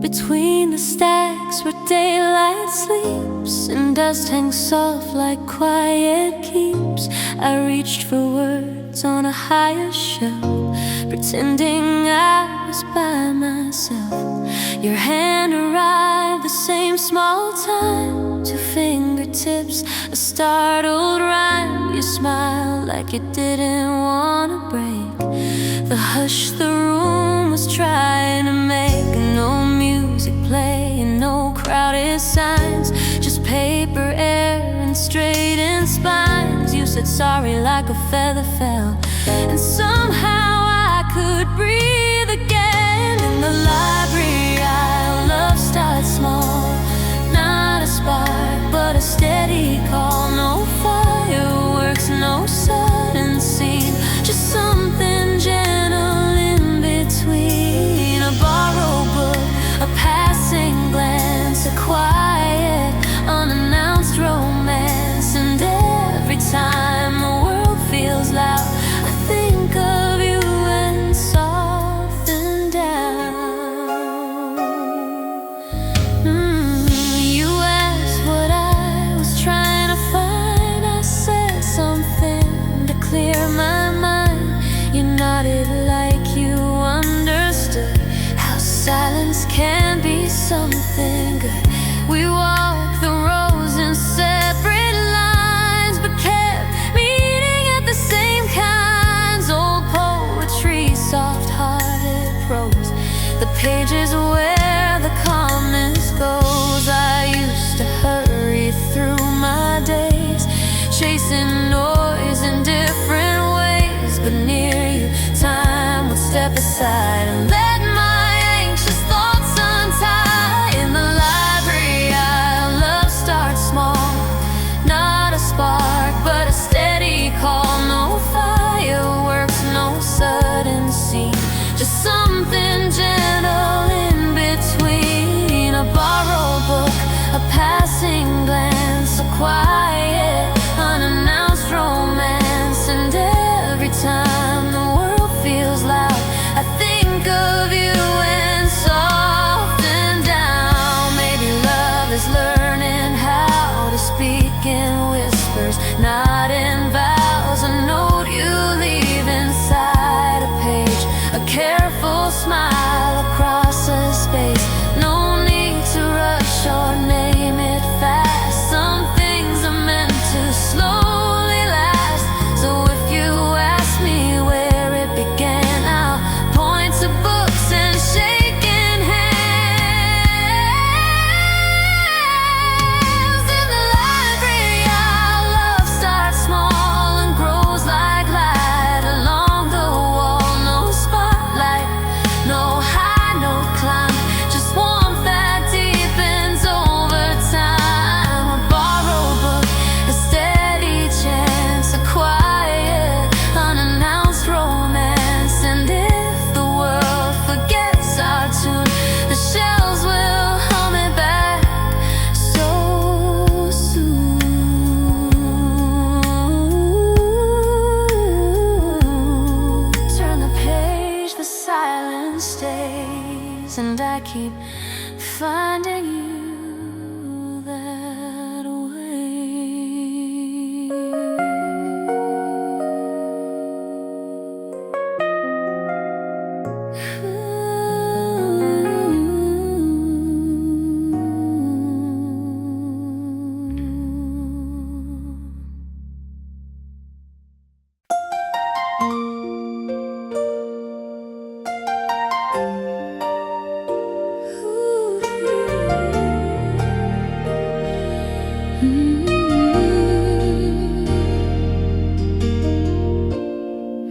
Between the stacks where daylight sleeps and dust hangs soft like quiet keeps, I reached for words on a higher shelf, pretending I was by myself. Your hand arrived the same small time, two fingertips, a startled rhyme. You smiled like you didn't want to break the hush the room was trying to make. No music playing, no crowded signs, just paper, air, and straightened spines. You said sorry like a feather fell, and somehow I could breathe again. In the library aisle, love starts small, not a spark, but a steady call. No fireworks, no sudden scene, just something gentle in between. A borrowed book, a passing glance, a quiet, unannounced romance. And every time the world feels loud, I think of you and soften down. You asked what I was trying to find. I said something to clear my mind. You nodded like you understood how silence can be something good. We walked the rows in separate lines, but kept meeting at the same kinds. Old poetry, soft-hearted prose, the pages where the calmness goes. I used to hurry through my days, chasing noise in different ways, but near you, time would step aside and let my anxious thoughts untie. In the library aisle, love starts small, not a spark, but a steady call. No fireworks, no sudden scene, just something gentle in between. A borrowed book, a passing glance, a quiet, unannounced romance. And every time the world feels loud, I think of you and soften down. Maybe love is learning how to speak in whispers, not in vows. A note you leave inside a page, a careful smile across a space. No need to rush or name it fast. Some things are meant to slowly last. So if you ask me where it began, I'll point to books and shaking hands. In the library aisle, love starts small and grows like light along the wall. No spotlight, no high, no climb, just warmth that deepens over time. A borrowed book, a steady chance, a quiet, unannounced romance. And if the world forgets our tune, the shells will hum it back so soon. Turn the page, the silence stays, and I keep finding you that way.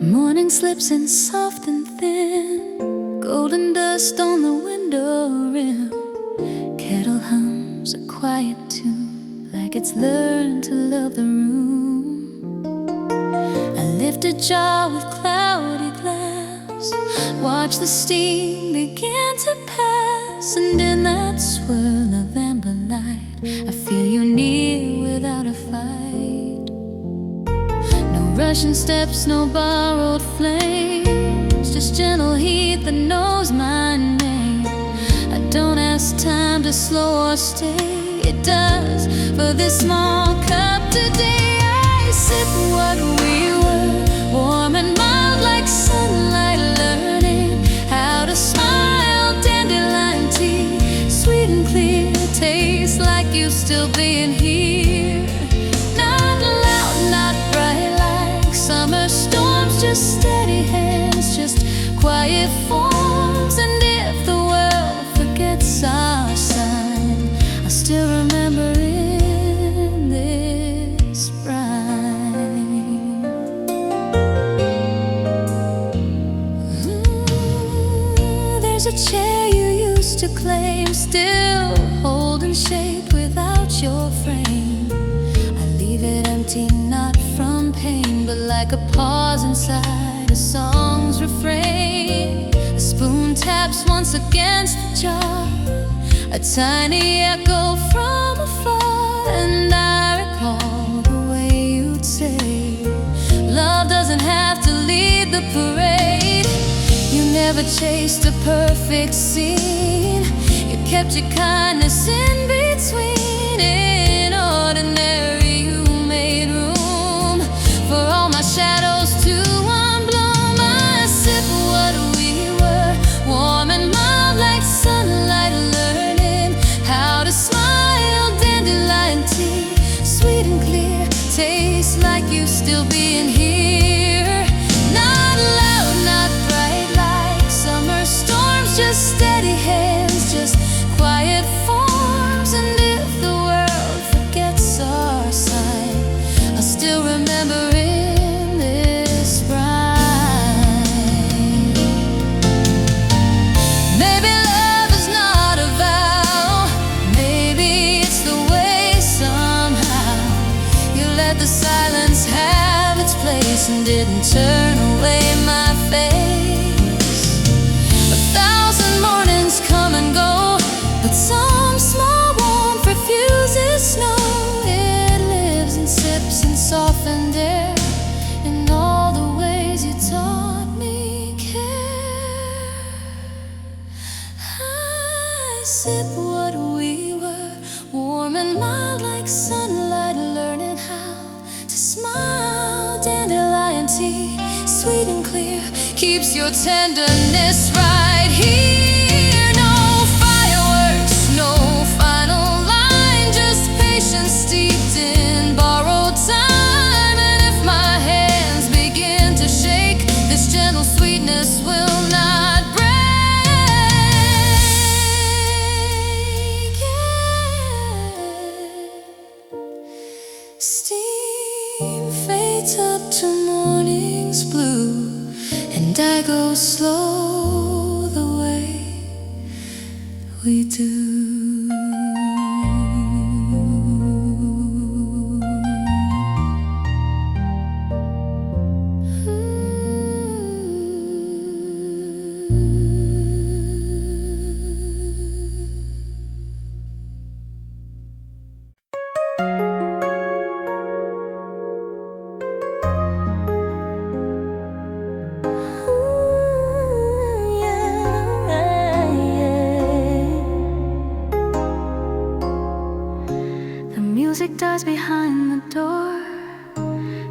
Morning slips in soft and thin, golden dust on the window rim. Kettle hums a quiet tune, like it's learned to love the room. I lift a jar with cloudy glass, watch the steam begin to pass. And in that swirl of amber light, I feel you near without a fight. No rushing steps, no borrowed flames, just gentle heat that knows my name. I don't have to slow or stay, it does. For this small cup today, I sip what we were, warm and mild like sunlight, learning how to smile. Dandelion tea, sweet and clear, tastes like you still being here. Not loud, not bright like summer storms, just steady hands, just quiet forms. And if the world forgets our sign, I still remember in this rhyme. There's a chair you used to claim, still holding shape without your frame. I leave it empty, not from pain, but like a pause inside a song's refrain. A spoon taps once against the jar, a tiny echo from afar, and I recall the way you'd say, love doesn't have to lead the parade. You never chased a perfect scene, you kept your kindness in between. In ordinary you made room for all my shadows to unbloom. I sip what we were, warm and mild like sunlight, learning how to smile. Dandelion tea, sweet and clear, tastes like you still being here. Not loud, not bright like summer storms, just steady hands, just quiet forms. And if the world forgets our sign, I still remember in this rhyme. Maybe love is not a vow, maybe it's the way somehow you let the silence have its place and didn't turn away my face. 1,000 mornings come and go, but some small warmth refuses snow. It lives and sips in softened air, in all the ways you taught me care. I sip what we were, warm and mild like sunlight, learning how to smile. Dandelion tea, sweet and clear, keeps your tenderness right here. No fireworks, no final line, just patience steeped in borrowed time. And if my hands begin to shake, this gentle sweetness will not break. Steam fades up to morning's blue, and I go slow the way we do. Music dies behind the door,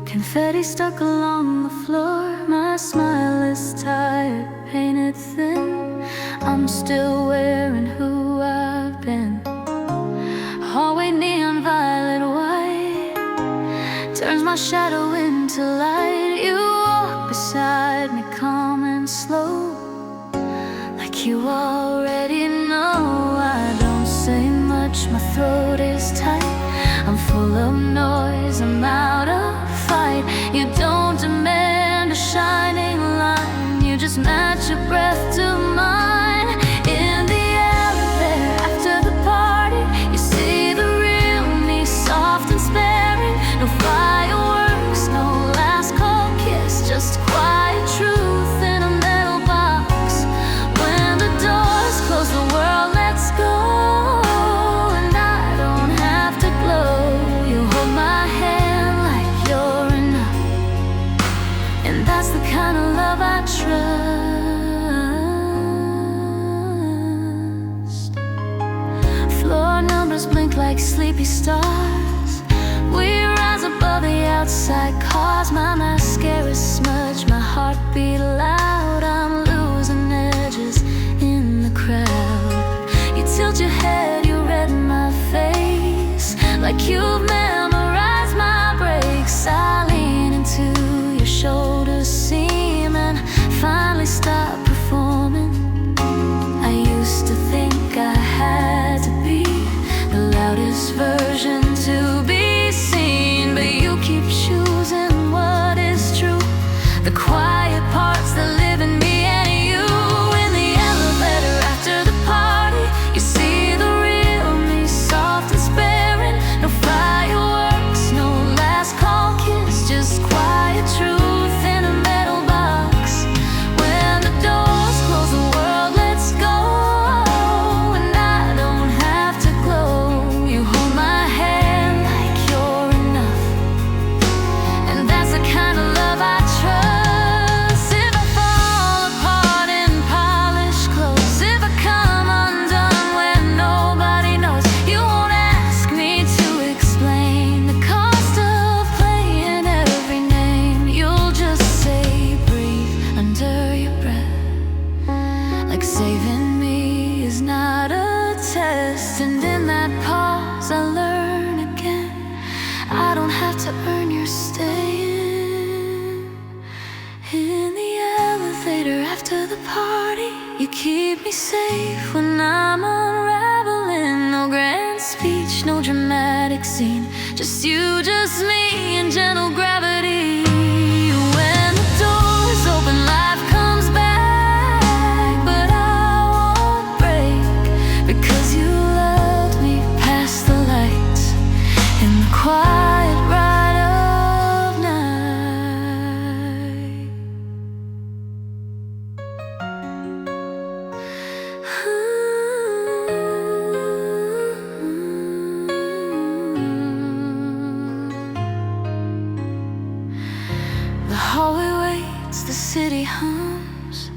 confetti stuck along the floor. My smile is tired, painted thin, I'm still wearing who I've been. Hallway neon violet white turns my shadow into light. You walk beside me calm and slow, like you already know. I don't say much, my throat is tight, I'm full of noise, I'm out of fight. You don't demand a shining line, you just match your breath to mine. In the elevator after the party, you see the real me, soft and sparing. No fireworks, no last call. summers blink like sleepy stars. We rise above the outside cars. My mascara smudge, my heart beat loud. I'm losing edges in the crowd. You tilt your head, you redden my face, like you've memorized my breaks. I lean into your shoulder seam and finally stop performing. I used to think I had to be the loudest version to be seen, but you keep choosing what is true, the quiet parts that live in me and you. In the elevator after the party, you see the real me, soft and sparing. No fireworks, no last call kiss, just quiet truth in a metal box. When the doors close, the world lets go, and I don't have to glow. You hold my hand like you're enough, and that's the kind of love I trust. If I fall apart in polished clothes, if I come undone when nobody knows, you won't ask me to explain the cost of playing every name. You'll just say breathe under your breath, like saving me is not a test. And in that pause I learn again, I don't have to earn your staying. In the elevator after the party, you keep me safe when I'm unraveling. No grand speech, no dramatic scene, just you, just me, and gentle gravity. When the doors open, life comes back, but I won't break, because you loved me past the lights in the quiet ride of night. The hallway waits, the city hums,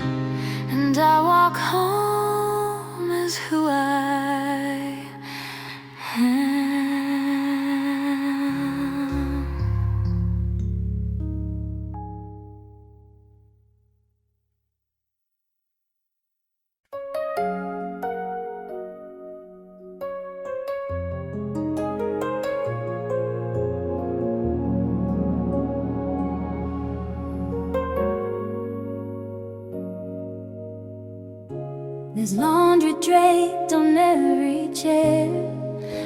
and I walk home as who I am. There's laundry draped on every chair,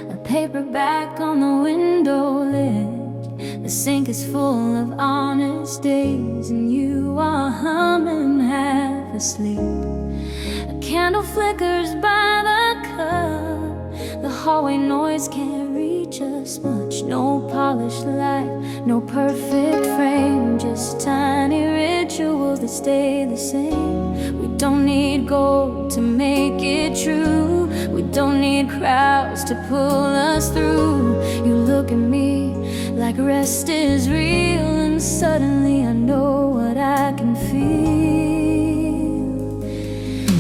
a paperback on the window ledge. The sink is full of honest days, and you are humming half asleep. A candle flickers by the cup, the hallway noise can't reach us much. No polished light, no perfect frame, just tiny rituals that stay the same. We don't need gold to make it true, we don't need crowds to pull us through. You look at me like rest is real, and suddenly I know what I can feel.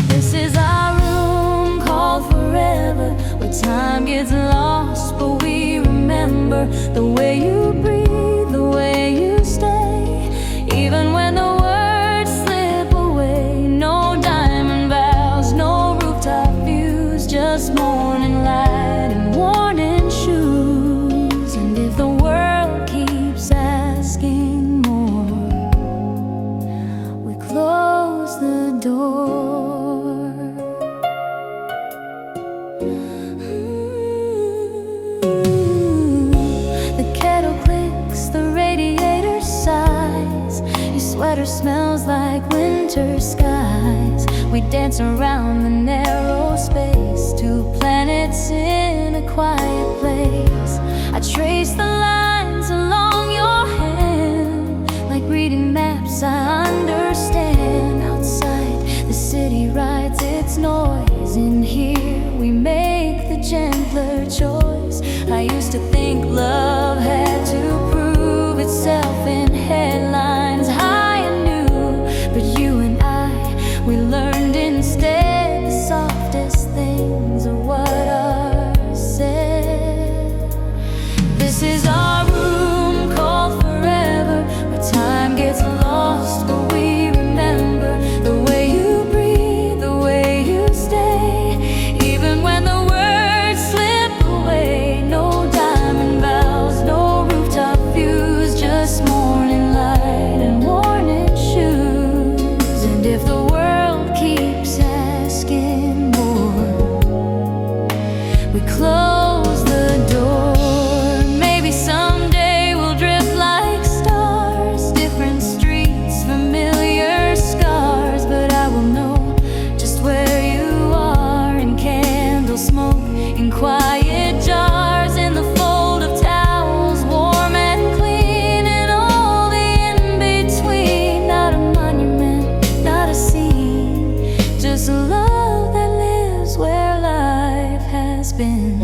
This is our room called forever, where time gets lost but we remember. The way you breathe, the way you stay, even when the words slip away. No diamond vows, no rooftop views, just morning light and worn-in shoes. And if the world keeps asking more, we close the door. The kettle clicks, the radiator sighs, your sweater smells like winter skies. We dance around the narrow space, two planets in a quiet place. I trace the lines along your hand, like reading maps I understand. Outside, the city rides its noise. In here, we make the gentler choice. I used to think love had to prove itself in headlines high and new, but you and I, we learned instead the softest thing. close the door. Maybe someday we'll drift like stars, different streets, familiar scars, but I will know just where you are in candle smoke, in quiet jars, in the fold of towels, warm and clean, and all the in-between. Not a monument, not a scene, just a love that lives where life has been.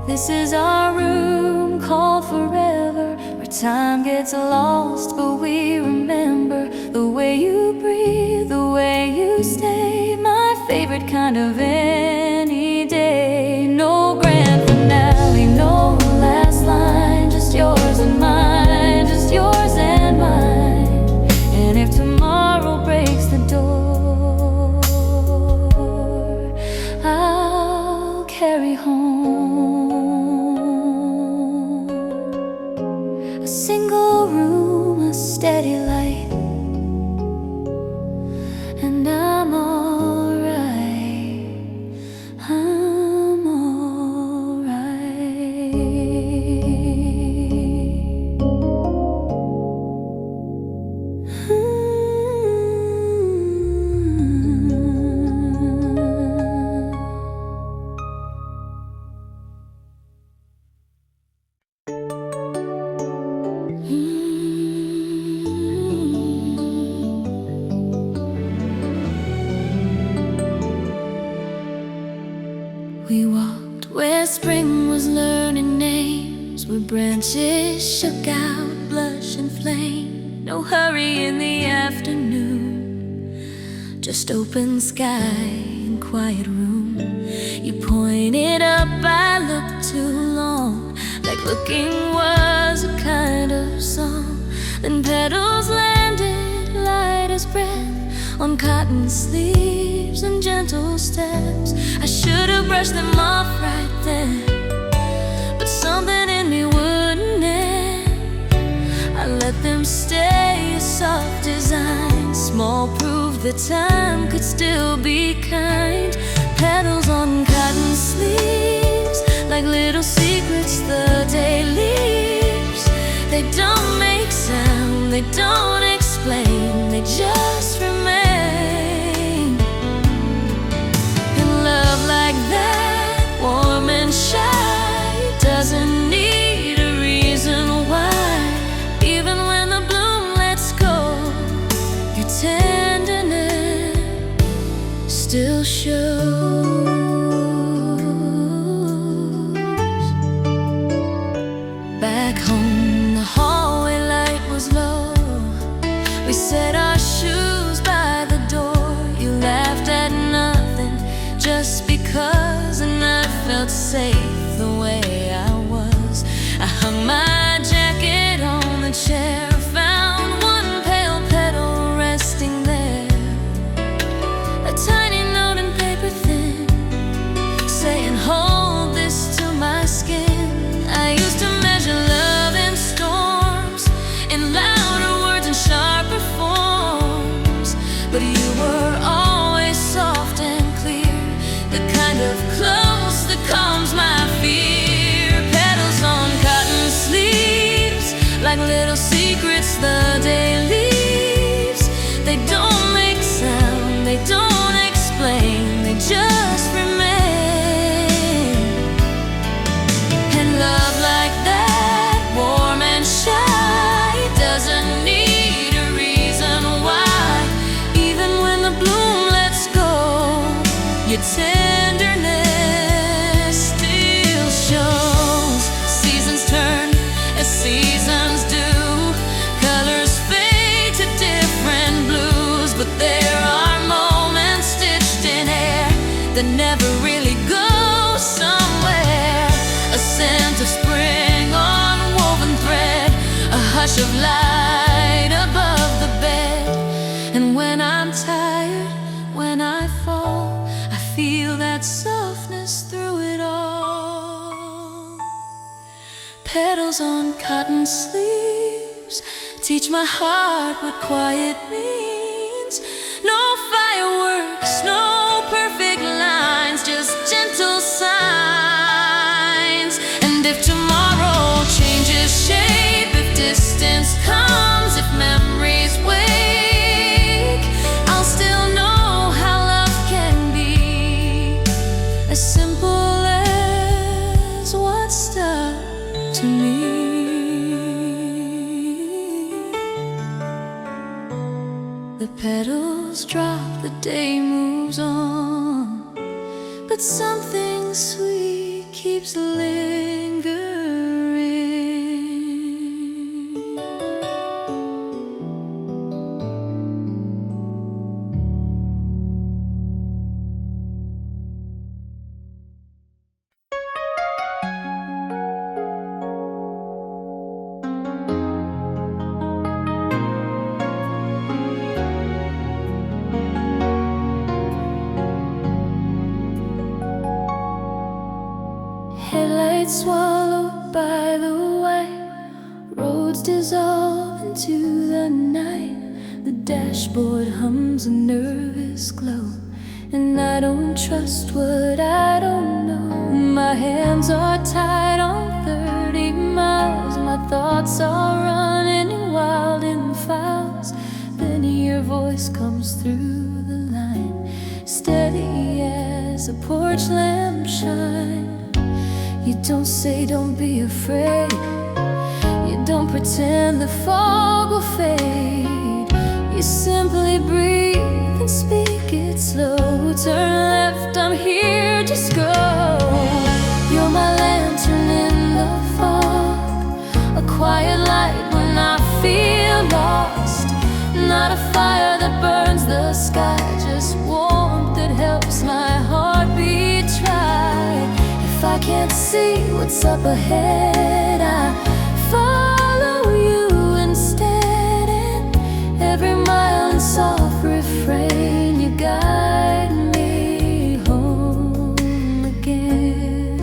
This is our room called forever, where time gets lost but we remember. The way you breathe, the way you stay, my favorite kind of any day. No grand finale, no last line, just yours and mine, just yours and mine. And if tomorrow breaks the door, I'll carry home a single room, a steady light, and I'm alright, I'm alright. We walked where spring was learning names, where branches shook out blush and flame. No hurry in the afternoon, just open sky and quiet room. You pointed up, I looked too long, like looking was a kind of song. Then petals landed light as breath on cotton sleeves and gentle steps. I should have brushed them off right then, but something in me wouldn't end. I let them stay, a soft design, small proof that time could still be kind. Petals on cotton sleeves, like little secrets the day leaves. They don't make sound, they don't explain, they just remain. And love like that, warm and shy, doesn't need a reason why. Even when the bloom lets go, your tenderness still shows. Back home, the hallway light was low. We set our shoes by the door. You laughed at nothing, just because, and I felt safe the way I was. I hung my jacket on the chair, found one pale petal resting there, a tiny note in paper thin, saying hold this to my skin. I used to measure love in storms, in louder words and sharper forms, but you were always soft and clear, the kind of close that calms my fear. Petals on cotton sleeves, like little secrets the day leaves. They don't make sound, they don't explain, they just remain. And love like that, warm and shy, doesn't need a reason why. Even when the bloom lets go, your tenderness still shows. Seasons turn as seasons do, colors fade to different blues, but there are moments stitched in air that never really go somewhere. A scent of spring on woven thread, a hush of light above the bed. And when I'm tired, when I fall, I feel that softness through it all. Petals on cotton sleeves teach my heart what quiet means. No fireworks, no perfect lines, just distance comes, if memories wake, I'll still know how love can be, as simple as what's stuck to me. The petals drop, the day moves on, but something sweet keeps lingering. Headlights swallowed by the white, roads dissolve into the night. The dashboard hums a nervous glow, and I don't trust what I don't know. My hands are tied on 30 miles, my thoughts are running wild in the files. Then your voice comes through the line, steady as a porch lamp shine. You don't say don't be afraid, you don't pretend the fog will fade. You simply breathe and speak it slow. Turn left, I'm here, just go. You're my lantern in the fog, a quiet light when I feel lost. Not a fire that burns the sky, just warmth that helps my heart beat try. If I can't see what's up ahead, I follow you instead. And every mile in soft refrain, you guide me home again.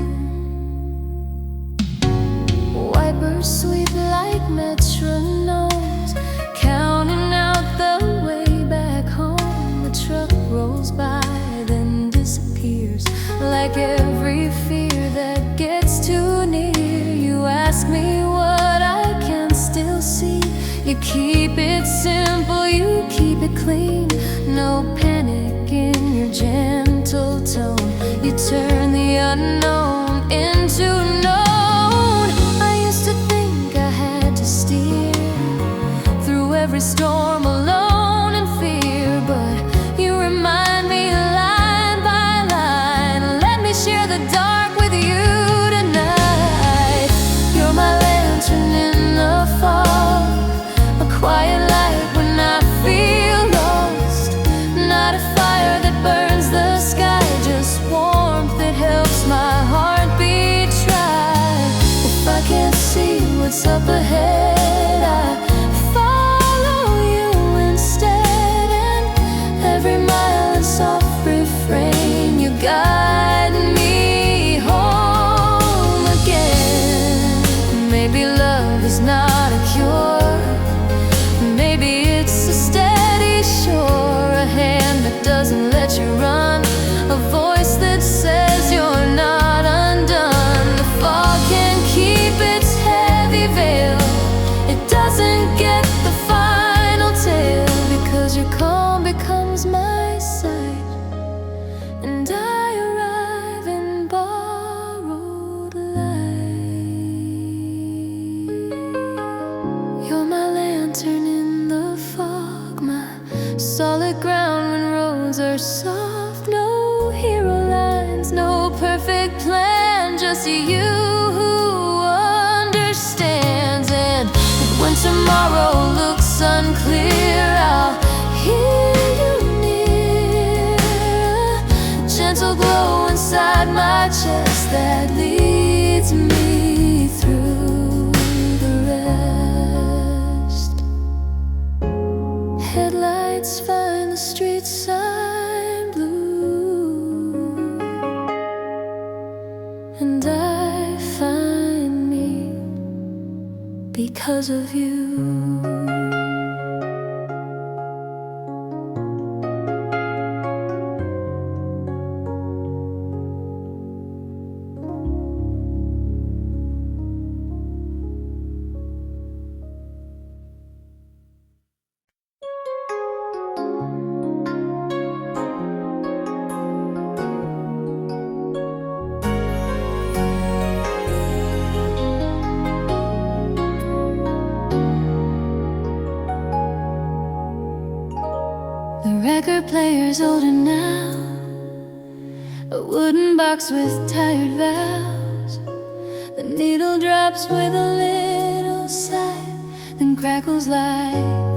Wipers sweep like metronomes, counting out the way back home. The truck rolls by, then disappears, like every fear that gets too near. You ask me what I can still see. You keep it simple, you keep it clean. No panic in your gentle tone. You turn the unknown into known. I used to think I had to steer through every storm alone in fear, but you remind me line by line, let me share the dark with you tonight. You're my lantern in the fog, a quiet light when I feel lost. Not a fire that burns the sky, just warmth that helps my heart beat try. If I can't see what's up ahead, I follow you instead. And every mile in soft refrain, you guide me home again. Maybe love is not a cure, maybe it's a steady shore, a hand that doesn't let you run, a voice that says you're not undone. The fog can keep its heavy veil, it doesn't get the final tale, because your calm becomes my sight, and I arrive in borrowed light. You're my lantern in the fog, my solid ground when roads are soft. No hero lines, no perfect plan, just you who understands. And when tomorrow looks unclear, I'll hear you near, a gentle glow inside my chest that leads me through the rest. Headlights find the street sign blue, and I find me because of you. years older now, a wooden box with tired valves. The needle drops with a little sigh, then crackles like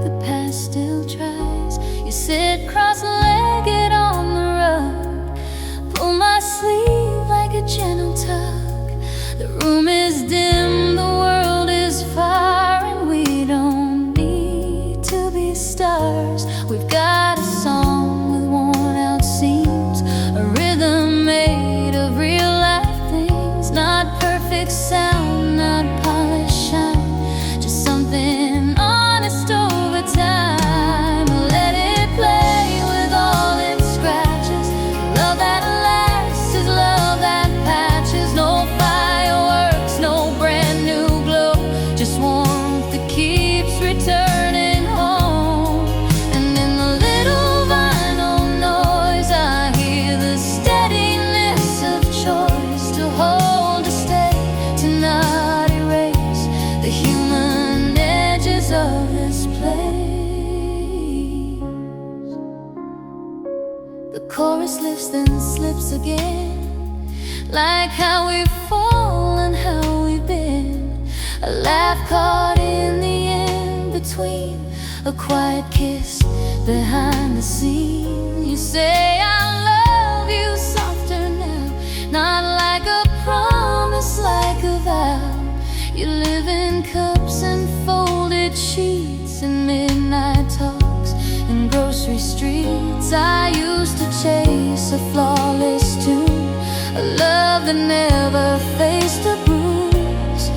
the past still tries. You sit cross-legged on the rug, pull my sleeve like a gentle tug. The room is dim, the world is far, and we don't need to be stars. We've got a song with worn out seams, a rhythm made of real life things. Not perfect sound, not polished shine, just something honest over time. Let it play with all its scratches. Love that lasts is love that patches. No fireworks, no brand new glow, just warmth that keeps returning home. And in the little vinyl noise I hear the steadiness of choice, to hold, to stay, to not erase the human edges of this place. The chorus lifts then slips again, like how we've fallen, how we've been. A laugh caught in the in-between, a quiet kiss behind the scene. You say I love you softer now, not like a promise, like a vow. You live in cups and folded sheets, and midnight talks and grocery streets. I used to chase a flawless tune, a love that never faced a bruise.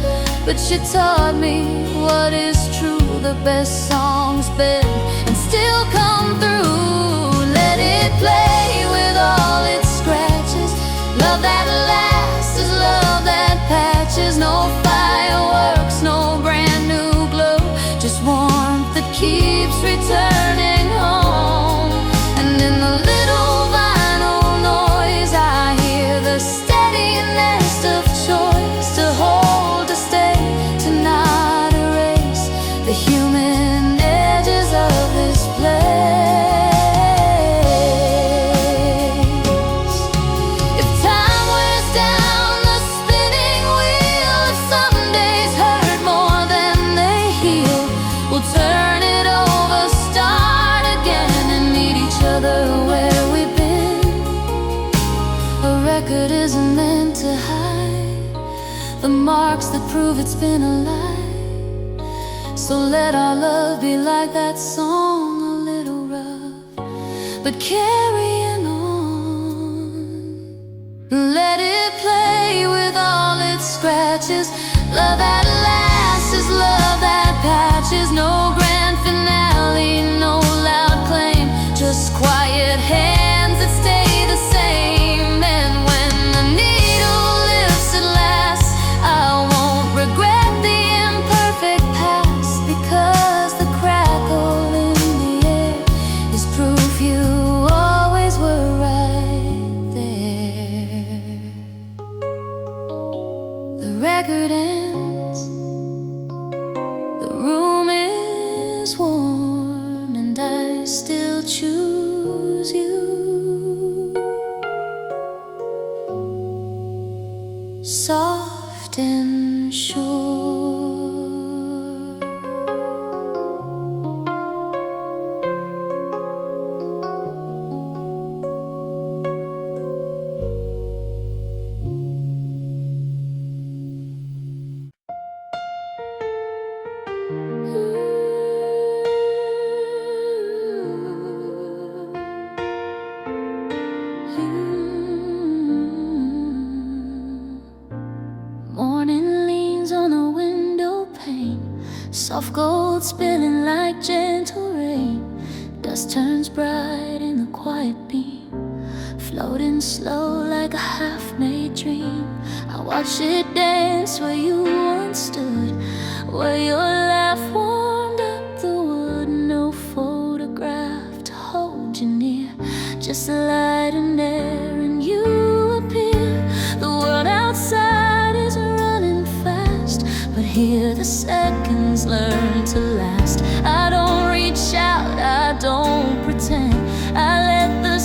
But you taught me what is true, the best songs bend and still come through. Let it play with all its scratches. Love that lasts is love that patches. No fireworks, no brand new glow, just warmth that keeps returning home. And in the little vinyl noise I hear the steadiness of choice, to hold, to stay, to not erase the human edges of this place. If time wears down the spinning wheel, if some days hurt more than they heal, we'll turn it over, start again, and meet each other where we've been. A record isn't meant to hide the marks that prove it's been a lie. So let our love be like that song, a little rough, but carrying on. Let it play with all its scratches. Love that lasts is love that patches. No grand finale, no loud claim, just quiet hands that stay the same. And when the needle lifts at last, I won't regret the imperfect past, because the crackle in the air is proof you always were right there. The record ends, the room is warm, and I still choose you. Soft and sure. Morning leans on the window pane, soft gold spilling like gentle rain. Dust turns bright in the quiet beam, floating slow like a half-made dream. I watch it dance where you once stood, where your laugh warmed up the wood. No photograph to hold you near, just light and air, and you appear. The world outside is running fast, but here the seconds learn to last. I don't reach out, I don't pretend, I let the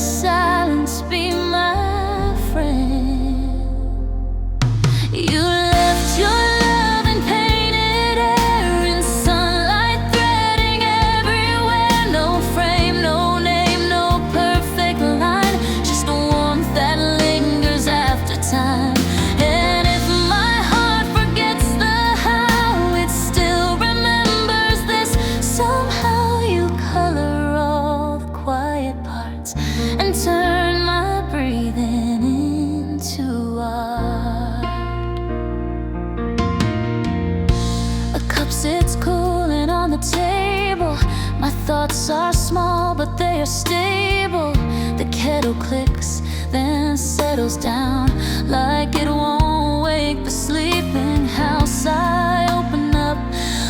settles down like it won't wake the sleeping house. I open up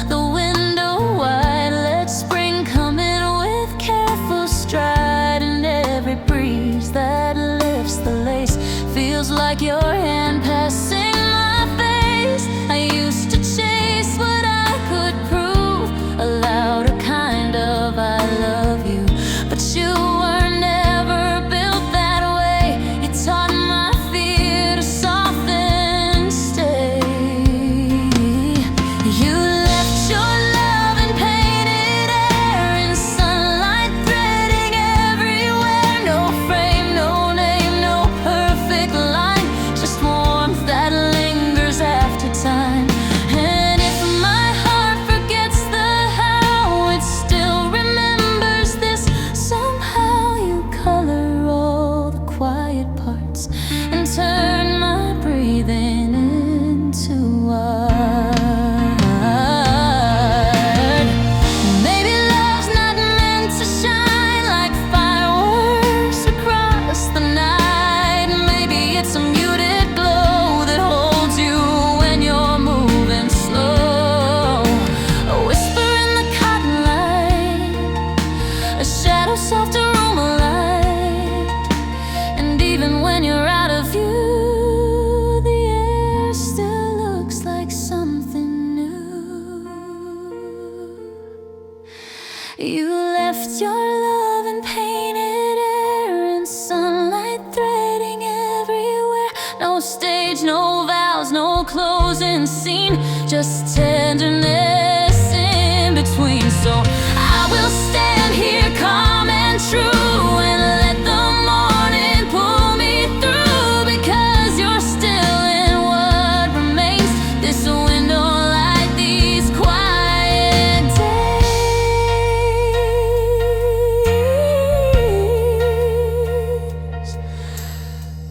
the window wide, let spring come in with careful stride, and every breeze that lifts the lace feels like your hand passing my face. I used to chase what I could prove, a louder kind of I love you, but you were never built that way. You taught my fear to soften, stay. You left your love in painted air, in sunlight threading everywhere. No frame, no name, no perfect line, just warmth that lingers after time. And if my heart forgets the how, it still remembers this. Somehow you color all the quiet parts and turn my breathing into art. Maybe love's not meant to shine like fireworks across the night. Maybe it's a muted glow that holds you when you're moving slow. A whisper in the cotton light, a shadow soft aroma light. And even when you're out of view, the air still looks like something new. You left your love in painted air, in sunlight threading everywhere. No stage, no vows, no closing scene, just tenderness in between. So I will stand here calm and true, and let the morning pull me through, because you're still in what remains. This window light, these quiet days.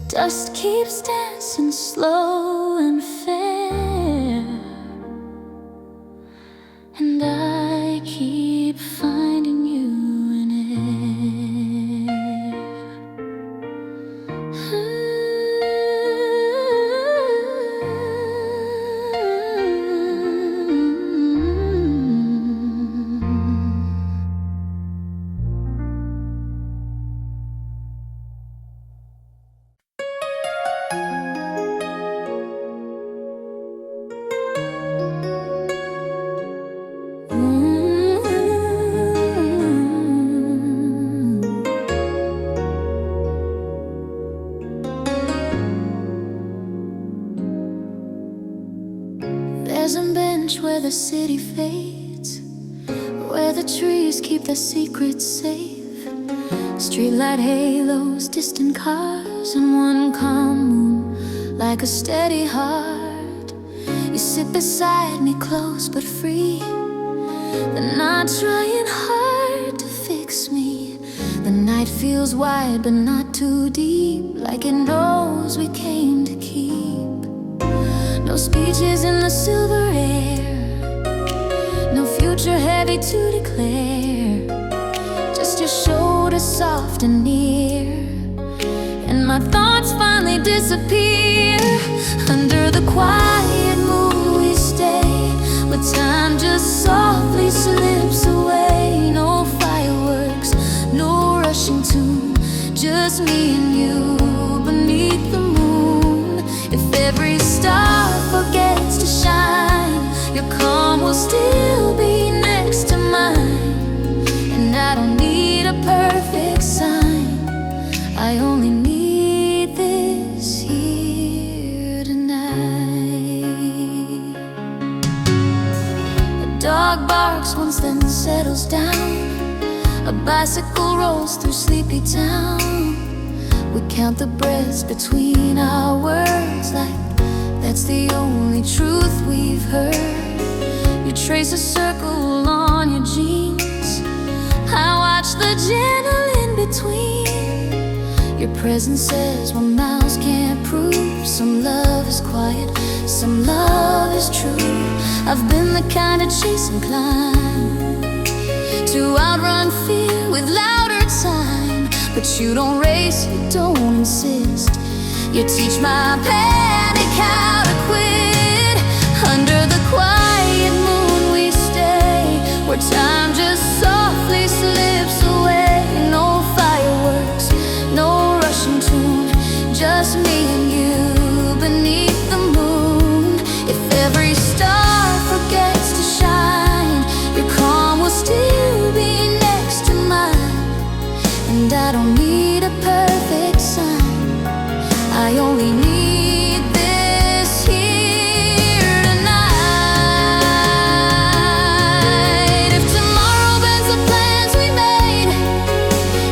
Dust keeps dancing slow and fair, and I keep finding you in There's a bench where the city fades, where the trees keep their secrets safe. Streetlight halos, distant cars, and one calm moon like a steady heart. You sit beside me, close but free, but not trying hard to fix me. The night feels wide but not too deep, like it knows we came to keep. No speeches in the silver air, no future heavy to declare, just your shoulder soft and near, and my thoughts finally disappear. Under the quiet moon we stay, but time just softly slips away. No fireworks, no rushing tune, just me and you beneath the moon. If every star forgets to shine, your calm will still be next to mine. And I don't need a perfect sign, I only need this here tonight. A dog barks once, then settles down. A bicycle rolls through sleepy town. We count the breaths between our words, like that's the only truth we've heard. You trace a circle on your jeans, I watch the gentle in-between. Your presence says what mouths can't prove. Some love is quiet, some love is true. I've been the kind of chase and climb, to outrun fear with louder time. But you don't race, you don't insist, You teach my panic how to quit. Under the quiet moon we stay, where time just softly slips away. No fireworks, no rushing tune, just me and you beneath the moon. If every star forgets to shine, your calm will still be next to mine. And I don't need a perfect sign, I only need this here tonight. If tomorrow bends the plans we made,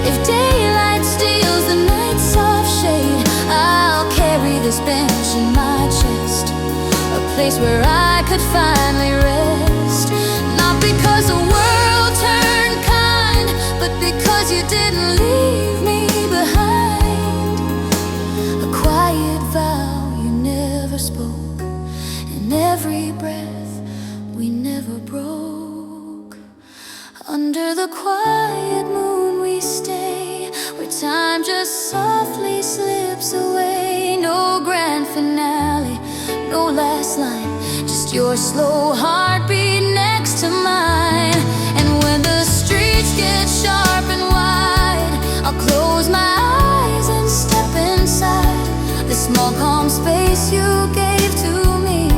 if daylight steals the night's soft shade, I'll carry this bench in my chest, a place where I could finally rest. Not because the world turned kind, but because you didn't leave me behind. A quiet vow you never spoke, and every breath we never broke. Under the quiet moon we stay, where time just softly slips away. No grand finale, no last line, just your slow heartbeat next to mine. And when the streets get sharp and wide, I'll close my eyes and step inside the small calm space you gave to me.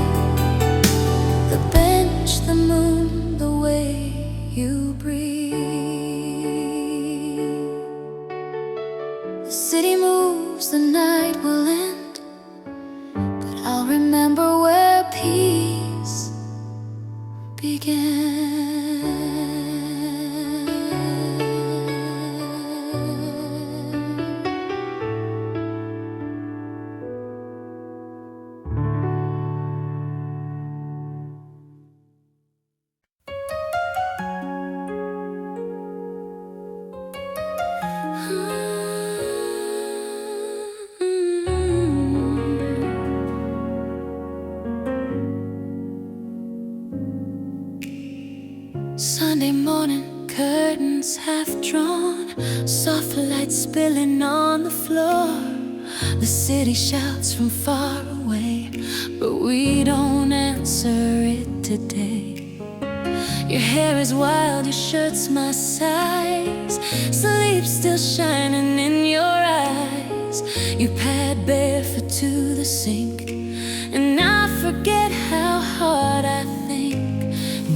The bench, the moon, the way you breathe. The city moves, the night will end, but I'll remember where peace began. Sunday morning, curtains half drawn, soft light spilling on the floor. The city shouts from far away, but we don't answer it today. Your hair is wild, your shirt's my size, sleep still shining in your eyes. You pad barefoot to the sink, and I forget how hard I think.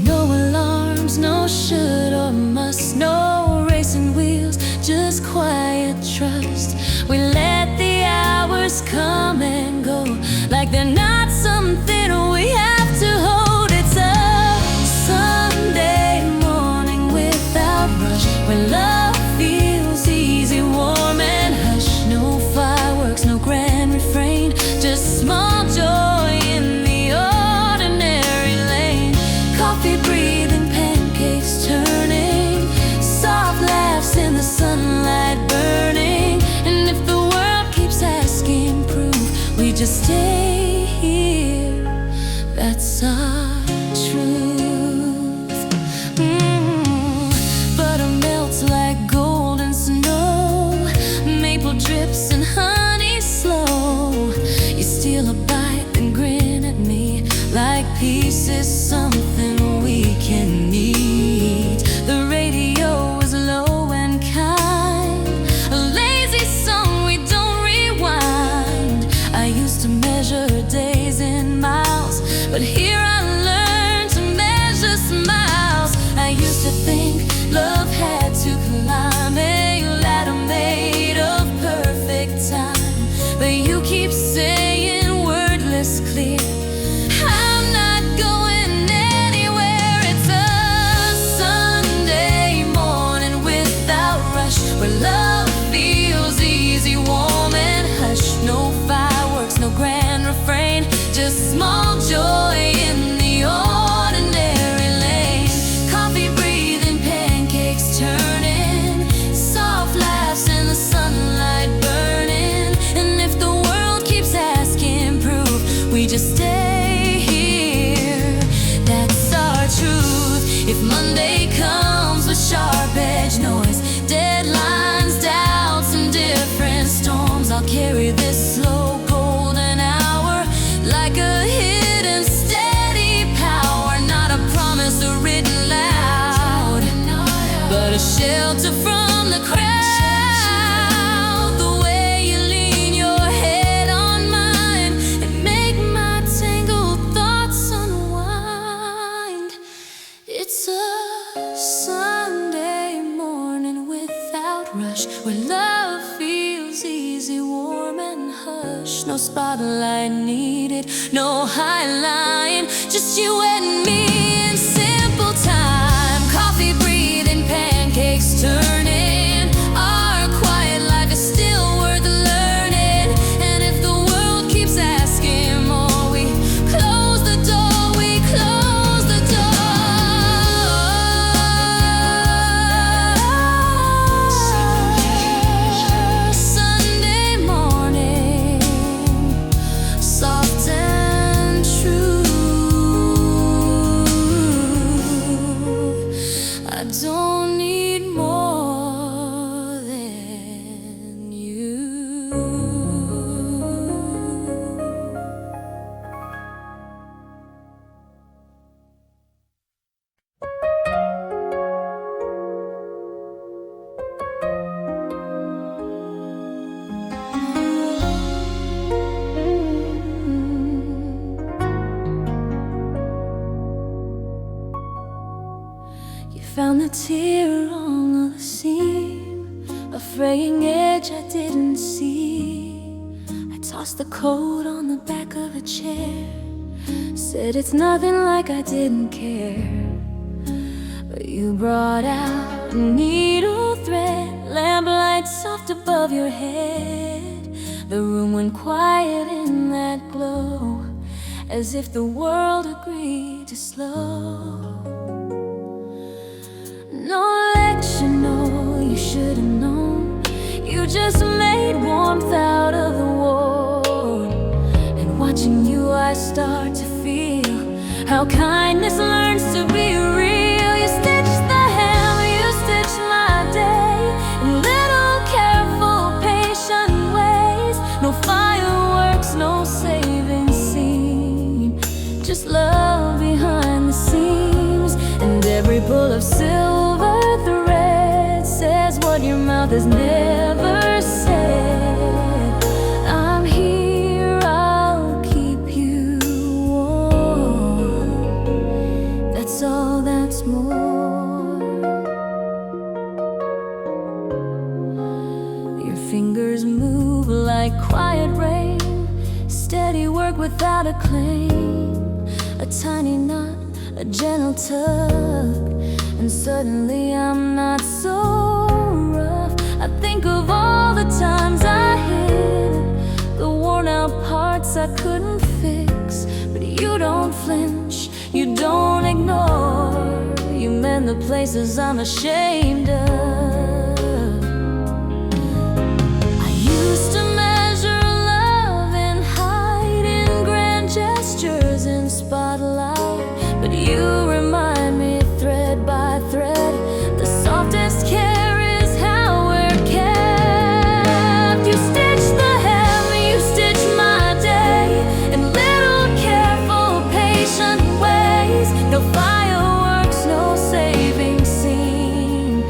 No alarms, no should or must, no racing wheels, just quiet trust. We let the hours come and go, like they're not something we have to hold. It's a Sunday morning without rush, when love feels easy, warm and hush. No fireworks, no grand refrain, just small joy in the ordinary lane. Coffee breathing, pancakes turning, soft laughs in the sunlight burning. And if the world keeps asking proof, we just stay here, that's our truth. Butter melts like golden snow, maple drips and honey slow. You steal a bite then grin at me, like peace is something we can eat. The radio is low and kind, a lazy song we don't rewind. I used to measure days in miles, but here I learned to measure smiles. I used to think love had to climb a ladder made of perfect time, but you keep saying wordless clear, I'm not going anywhere. It's a Sunday morning without rush, where love feels easy, warm and hush. No fireworks, no grand refrain, just small joy in the ordinary lane. Coffee breathing, pancakes turning, soft laughs in the sunlight burning. And if the world hush, no spotlight needed, no highline, just you and me in simple time. Coffee breathing, pancakes turning, our quiet life is still worth learning. And if the world keeps asking more, we close the door, we close the door. Sunday morning, soft and true. I don't need more than you. You found the tear on the seam, a fraying edge I didn't see. I tossed the coat on the back of a chair, said it's nothing, like I didn't care. But you brought out a needle thread, lamplight soft above your head. The room went quiet in that glow, as if the world agreed to slow. No lecture, no, you should have known. You just made warmth out of the war. And watching you, I start to feel how kindness learns to be real. You stitched the hem, you stitched my day in little careful, patient ways. No fireworks, no saving scene, just love behind the scenes. And every pull of silver thread says what your mouth has never said. I'm here, I'll keep you warm. That's all, that's more. Your fingers move like quiet rain, steady work without a claim. A tiny knot, a gentle tug, and suddenly I'm not so rough. I think of all the times I hid, the worn out parts I couldn't fix. But you don't flinch, you don't ignore, you mend the places I'm ashamed of. I used to measure love in height, in grand gestures, in spotlight. But you remind me, thread by thread, the softest care is how we're kept. You stitch the hem, you stitch my day in little careful, patient ways. No fireworks, no saving scene,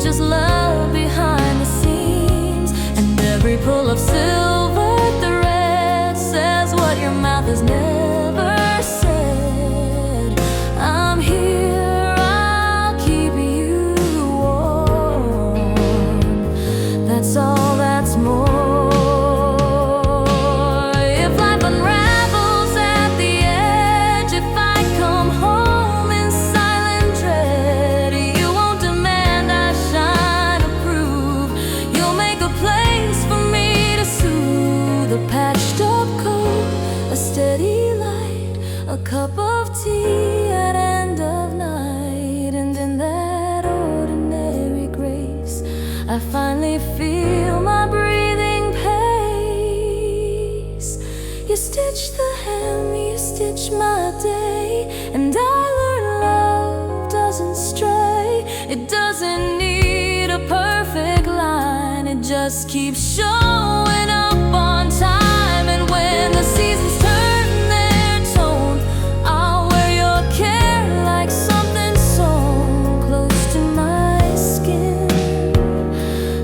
just love behind the scenes. And every pull of silver thread says what your mouth has never said. I'm here, I'll keep you warm. That's all, that's more. If life unravels at the edge, if I come home in silent dread, you won't demand I shine or prove. You'll make a place for me to soothe. A patched up coat, a steady light, a cup of tea at end of night. And in that ordinary grace, I finally feel my breathing pace. You stitch the hem, you stitch my day, and I learn love doesn't stray. It doesn't need a perfect line, it just keeps showing up on time. And when the seasons turn their tone, I'll wear your care like something sewn close to my skin,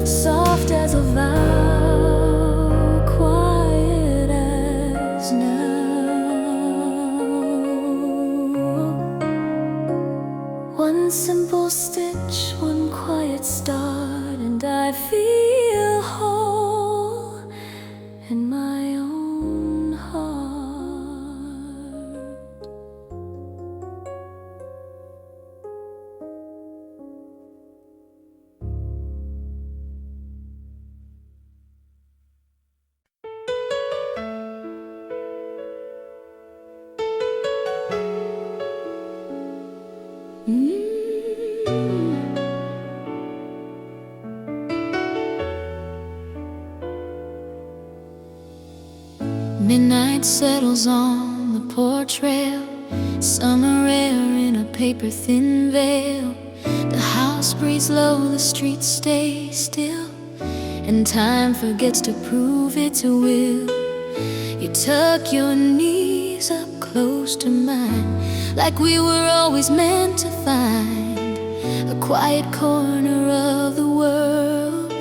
soft as a vow, quiet as now. One simple stitch, one quiet start, and I feel whole in my Midnight settles on the porch rail, summer air in a paper-thin veil. The house breathes low, the streets stay still, and time forgets to prove its will. You tuck your knees up close to mine, like we were always meant to find a quiet corner of the world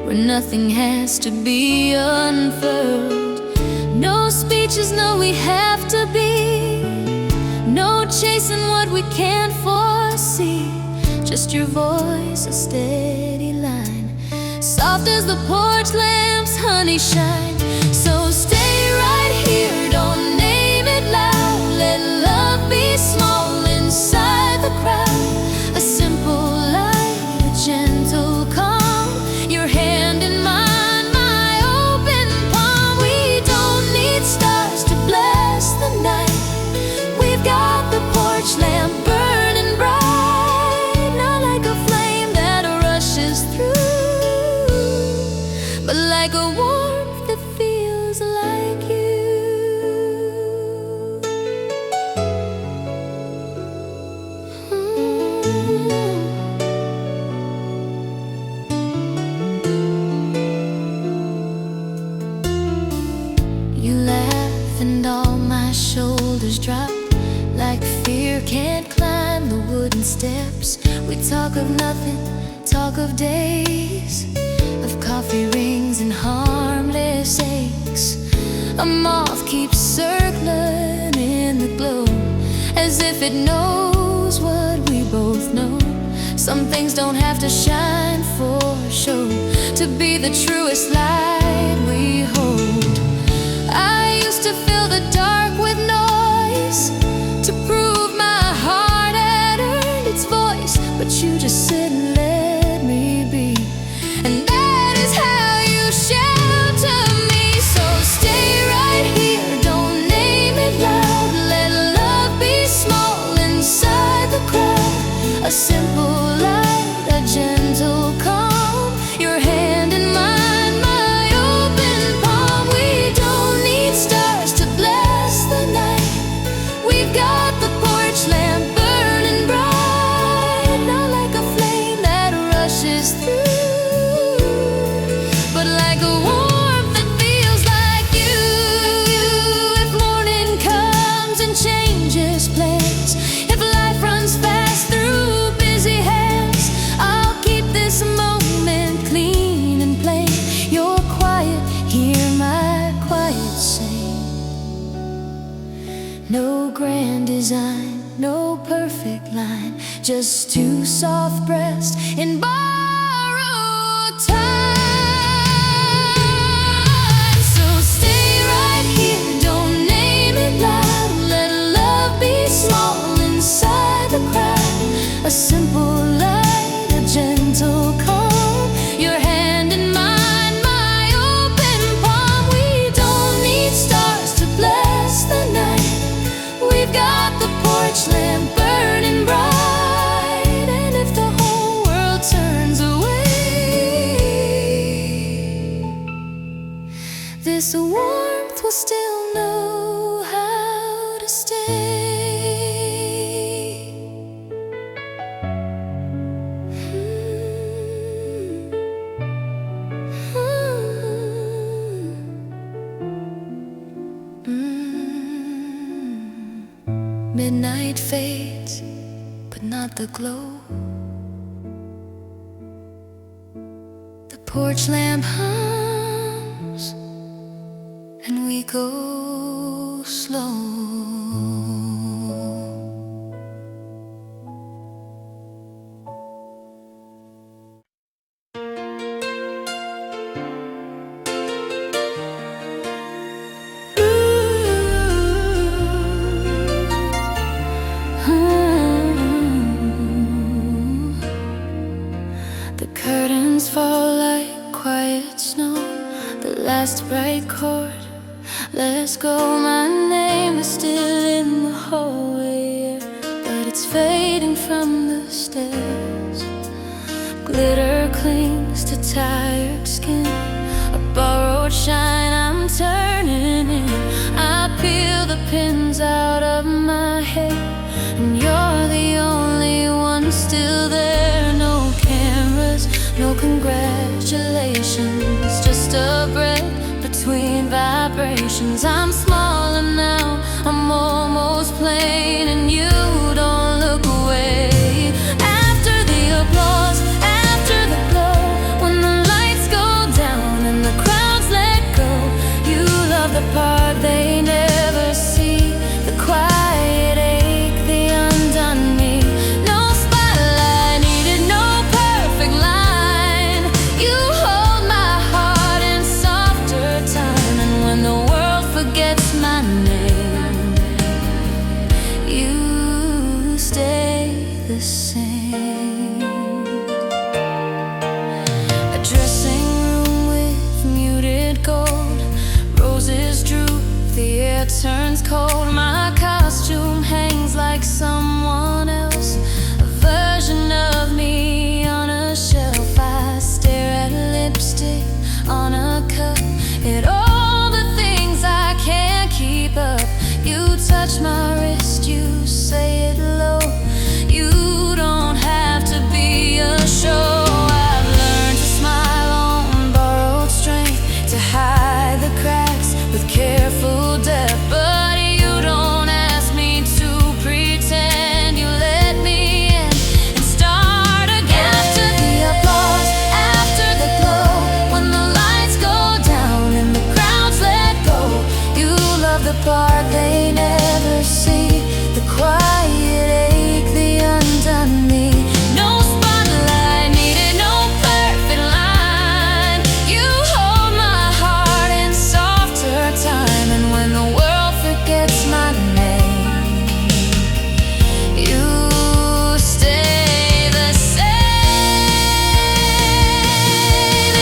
where nothing has to be unfurled. No speeches, no we have to be, no chasing what we can't foresee. Just your voice, a steady line, soft as the porch lamp's honey shine. So stay right here, don't name it loud. Let love be small inside the crowd. A simple light, a gentle calm, your hand in mine, my open palm. We don't need stars to bless the night. We've got the porch lamp burning bright, not like a flame that rushes through, but like a warmth that feels like you. You laugh and all my shoulders drop, like fear can't climb the wooden steps. We talk of nothing, talk of days, of coffee rings and harmless aches. A moth keeps circling in the glow, as if it knows what we both know. Some things don't have to shine for show to be the truest light we hold. I used to fill the dark with noise to prove my heart had earned its voice, but you just sit and let me be, and that is how you shelter me. So stay right here, don't name it loud. Let love be small inside the crowd. A simple light, a gentle calm, your hand in mine, my open palm. We don't need stars to bless the night. We've got the porch lamp burning bright, not like a flame that rushes through, but like a warmth that feels like you. If morning comes and changes plans, if life runs fast through busy hands, I'll keep this moment clean and plain. You're quiet, hear my quiet sing. No grand design, no perfect line, just two soft breaths in borrowed time. So stay right here, don't name it loud. Let love be small inside the crowd. A simple light, a gentle calm, your hand in mine, my open palm. We don't need stars to bless the night. We've got the porch lamp burning bright, and if the whole world turns away, this warmth will still know how to stay. Midnight fades, but not the glow. The porch lamp hums, and we go slow. The curtains fall like quiet snow, the last bright chord lets go. My name is still in the hallway, but it's fading from the stairs. Glitter clings to tired skin, a borrowed shine I'm turning in. no congratulations, just a breath between vibrations. I'm smaller now, I'm almost plain, and you don't look away. After the applause, after the glow, when the lights go down and the crowds let go, you love the part they never see, the quiet ache, the undone me. No spotlight needed, no perfect line. You hold my heart in softer time, and when the world forgets my name, you stay the same. A dressing room with muted gold, roses droop, the air turns cold. My costume hangs like someone else, a version of me on a shelf. I stare at lipstick on a cup, at all the things I can't keep up. You touch my wrist, you say it low. You don't have to be a show. I've learned to smile on borrowed strength, to hide the cracks with careful depth. But you don't ask me to pretend, you let me in and start again. After the applause, after the glow, when the lights go down and the crowds let go, you love the part they never see, the quiet ache, the undone me. No spotlight needed, no perfect line. You hold my heart in softer time, and when the world forgets my name, you stay the same.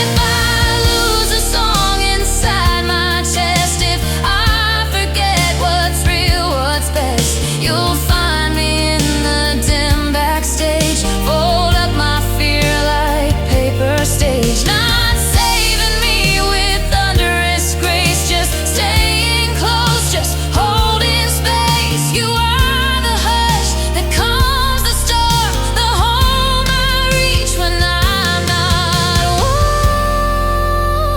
If I lose a song inside my chest, if I forget what's real, what's best, you'll find me in the dim backstage. Fold up my fear like paper stage, not saving me with thunderous grace, just staying close, just holding space. You are the hush that calms the storm, the home I reach when I'm not warm.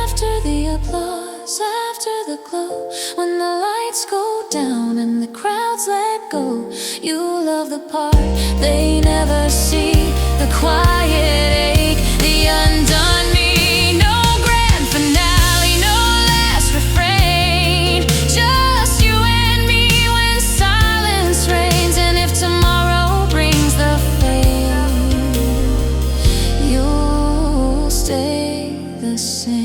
After the applause, after the glow, when the lights go down and the crowds let go, you love the part they never see, the quiet ache, the undone me. No grand finale, no last refrain, just you and me when silence reigns. And if tomorrow brings the fame, you'll stay the same.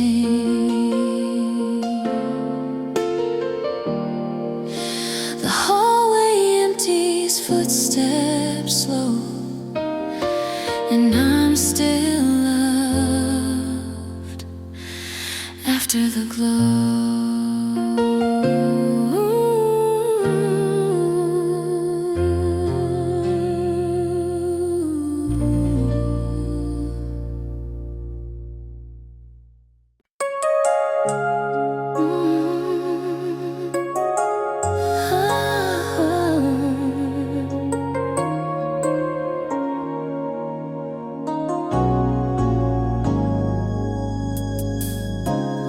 The hallway empties, footsteps slow, and I'm still loved after the glow.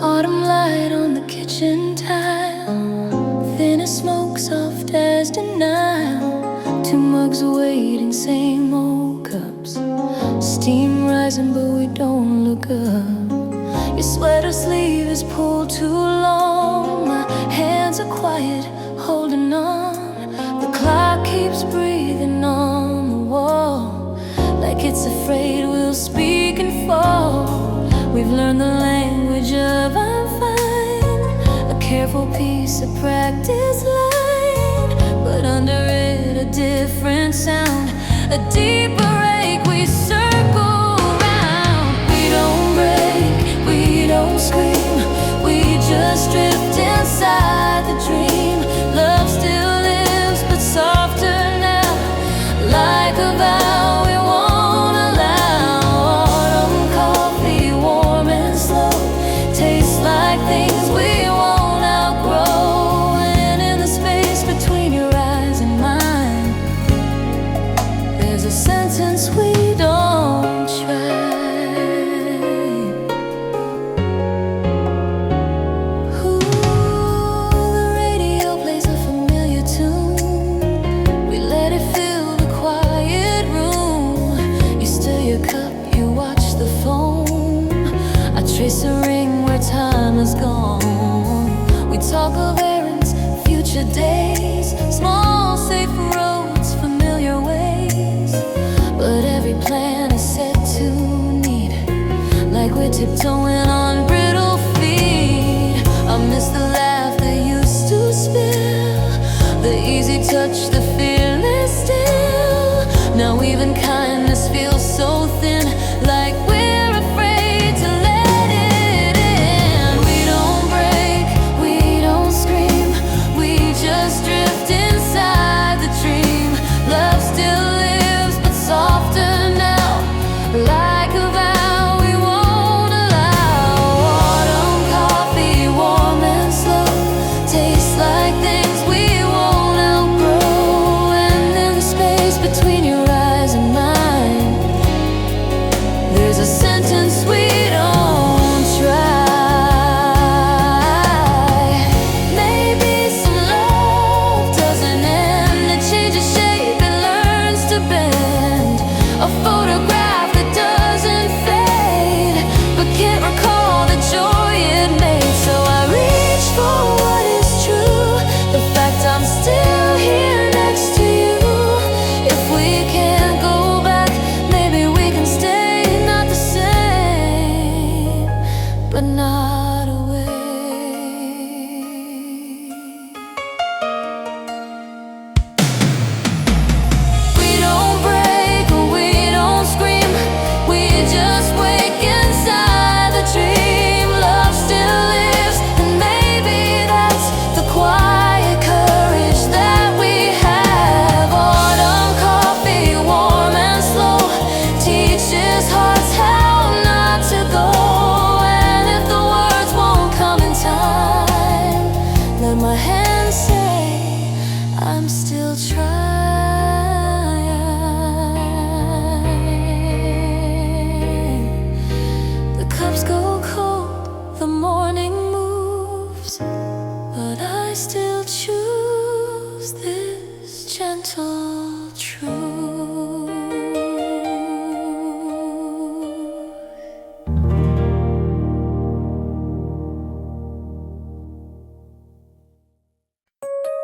Autumn light on the kitchen tile, thin as smoke, soft as denial. Two mugs waiting, same old cups, steam rising but we don't look up. Your sweater sleeve is pulled too long, my hands are quiet, holding on. The clock keeps breathing on the wall, like it's afraid we'll speak and fall. We've learned the language of I'm fine, a careful piece of practice line, but under it a different sound, a deeper ache. We circle round, we don't break, we don't scream, we just drift inside the dream. Love still lives, but softer now, like a vow we won't allow. Autumn coffee, warm and slow, tastes like things we won't outgrow. And in the space between your eyes and mine, there's a sentence we don't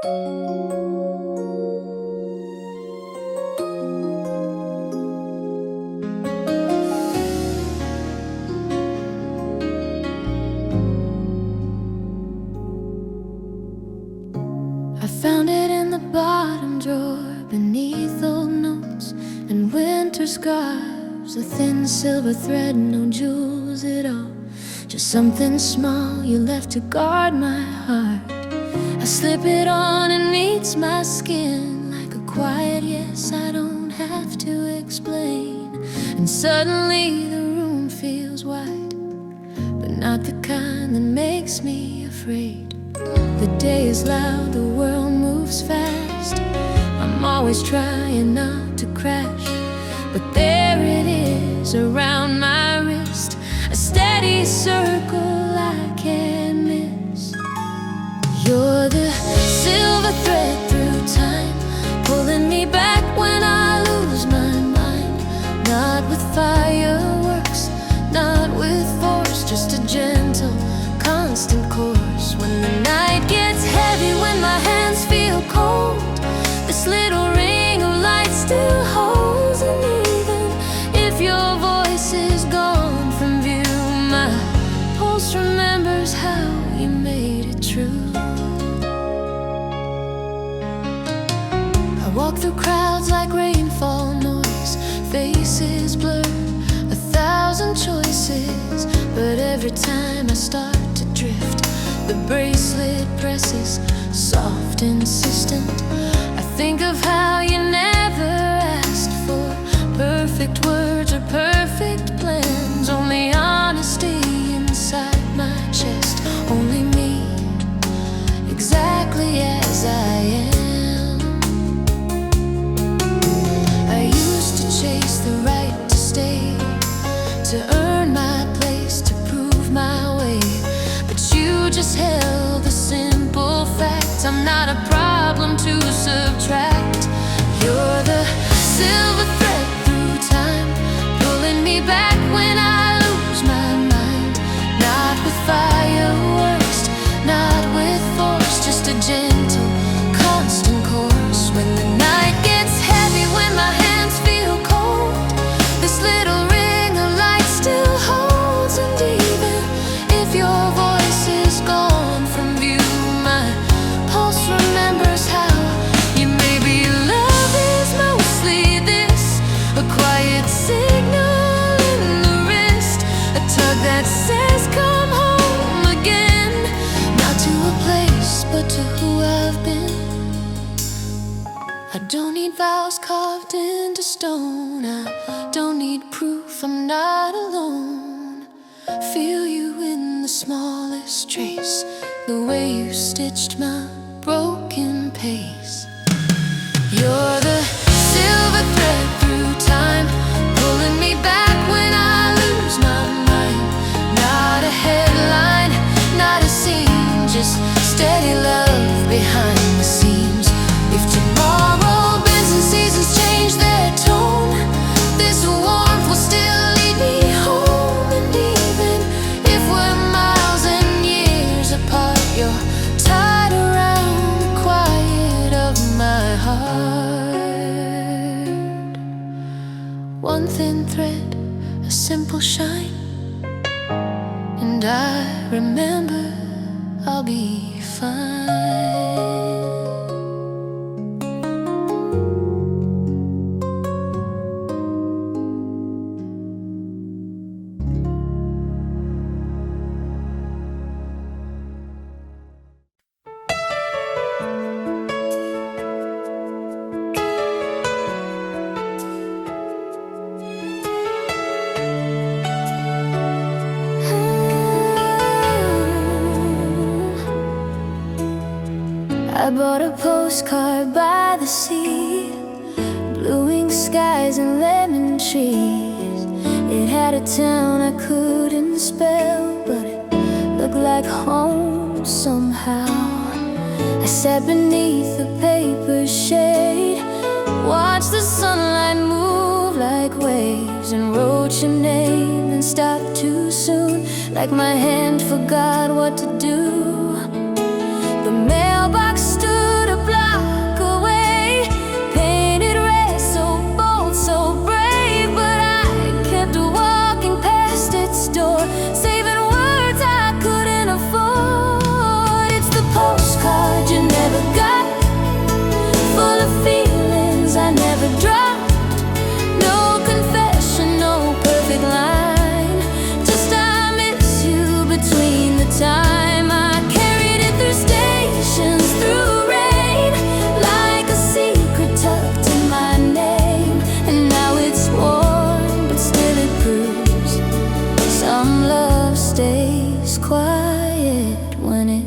I found it in the bottom drawer, beneath old notes and winter scarves. A thin silver thread, no jewels at all, just something small you left to guard my heart. I slip it on and meets my skin like a quiet yes I don't have to explain. And suddenly the room feels wide, but not the kind that makes me afraid. The day is loud, the world moves fast. I'm always trying not to crash, but there it is around my wrist, a steady circle I can't miss. You're the silver thread through time, pulling me back when I lose my mind. Not with fireworks, not with force, just a gentle, constant course. When the night gets heavy, when my hands feel cold, this little ring of light still holds. And even if your voice is gone from view, my pulse remembers how you made it true. I walk through crowds like rainfall noise, faces blur, 1,000 choices. But every time I start to drift, the bracelet presses, soft, insistent. I think of how you never asked for perfect words or perfect plans, only honesty inside my chest, only me, exactly as I am. I used to chase the right to stay, to earn my place, to prove my way, but you just held the simple fact I'm not a problem to subtract. You're the silver thread through time, pulling me back when I lose my mind. Not with fireworks, not with force, just a gentle, constant course. When the night gets heavy, when my hands feel cold, this little ring of light still holds. And even if your voice is gone from view, my pulse remembers how you made me. Love is mostly this, a quiet signal in the wrist, a tug that says come home again. Not to a place, but to who I've been. I don't need vows carved into stone, I don't need proof I'm not alone. Feel you in the smallest trace, the way you stitched my broken pace. You're the silver thread through time, pulling me back when I lose my mind. Not a headline, not a scene, just steady love behind the scenes. If tomorrow bends and seasons change their tone, this warmth will still lead me home. And even if we're miles and years apart, you're tied around the quiet of my heart. One thin thread, a simple shine, and I remember I'll be fine. I bought a postcard by the sea, blue-winged skies and lemon trees. It had a town I couldn't spell, but it looked like home somehow. I sat beneath the paper shade, watched the sunlight move like waves, and wrote your name and stopped too soon, like my hand forgot what to do. The mailbox stood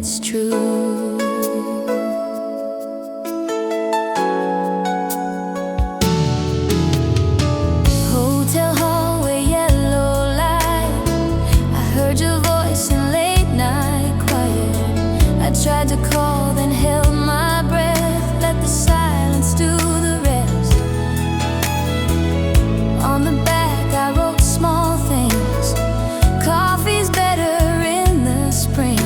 it's true. Hotel hallway, yellow light. I heard your voice in late night quiet. I tried to call, then held my breath. Let the silence do the rest. On the back I wrote small things. Coffee's better in the spring.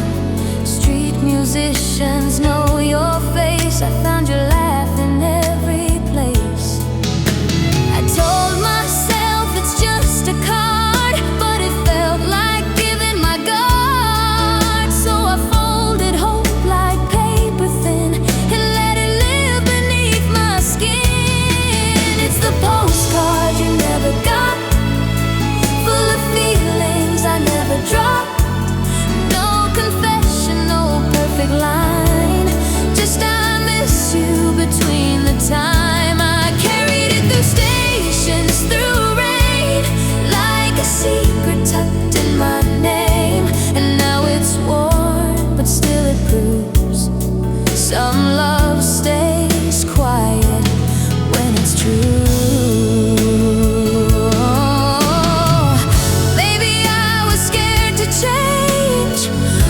Street musicians know your face. I found your laugh in every place. I told myself it's just a card, but it felt like giving my guard. So I folded hope like paper thin and let it live beneath my skin. It's the postcard you never got, full of feelings I never dropped. No confession, no perfect line, just I miss you between the time. I carried it through stations, through rain, like a secret tucked in my name. And now it's worn, but still it proves some love stays quiet when it's true. Maybe I was scared to change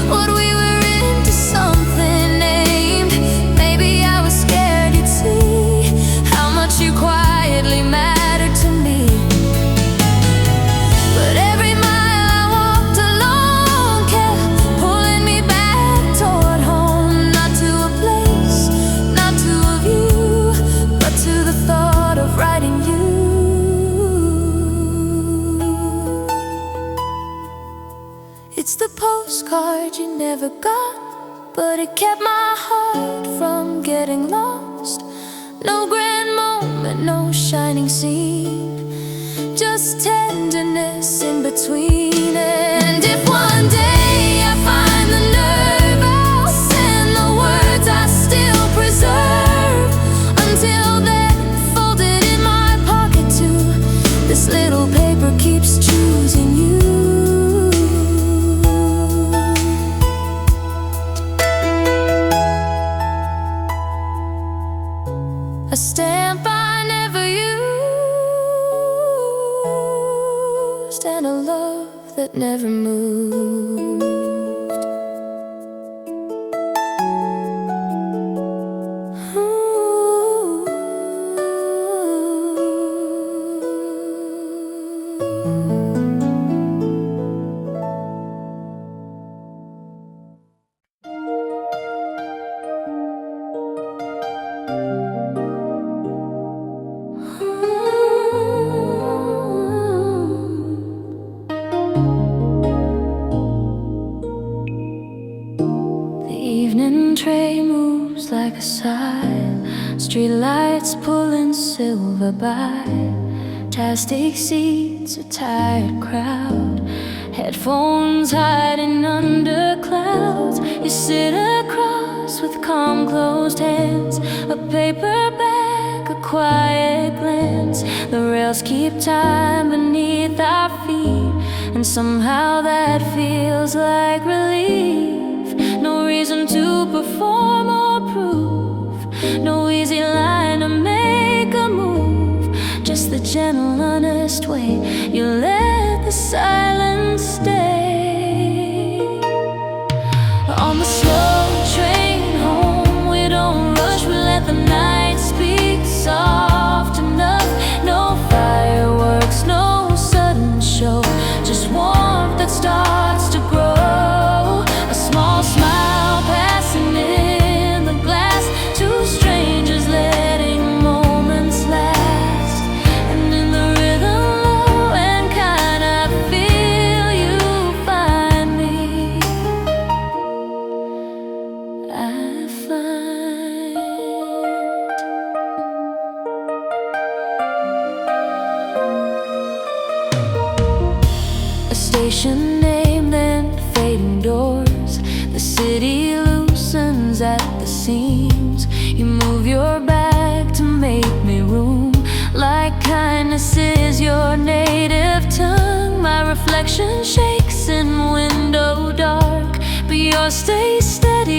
what we were into, something named. Maybe I was scared you'd see how much you quietly mattered to me. But every mile I walked alone kept pulling me back toward home. Not to a place, not to a view, but to the thought of writing you. It's the postcard you never got, but it kept my heart from getting lost. No grand moment, no shining scene, just tenderness in between. And if one day I find the nerve, I'll send the words I still preserve. Until then, folded in my pocket too, this little paper keeps choosing you. A stamp I never used, and a love that never moved. The evening train moves like a sigh, streetlights pulling silver by, plastic seats, a tired crowd, headphones hiding under clouds. You sit across with calm closed hands, a paperback, a quiet glance. The rails keep time beneath our feet, and somehow that feels like relief. No reason to perform or prove, no easy line to make a move, just the gentle, honest way you let the silence stay. On the slow train home, we don't rush, we let the night speak soft enough. No fireworks, no sudden show, just warmth that starts to grow. A small smile passing in the glass, two strangers letting moments last. And in the rhythm, low and kind, I feel you find me. I find a station name, then fading doors. The city loosens at the seams. You move your back to make me room, like kindness is your native tongue. My reflection shakes in window dark, but yours stays steady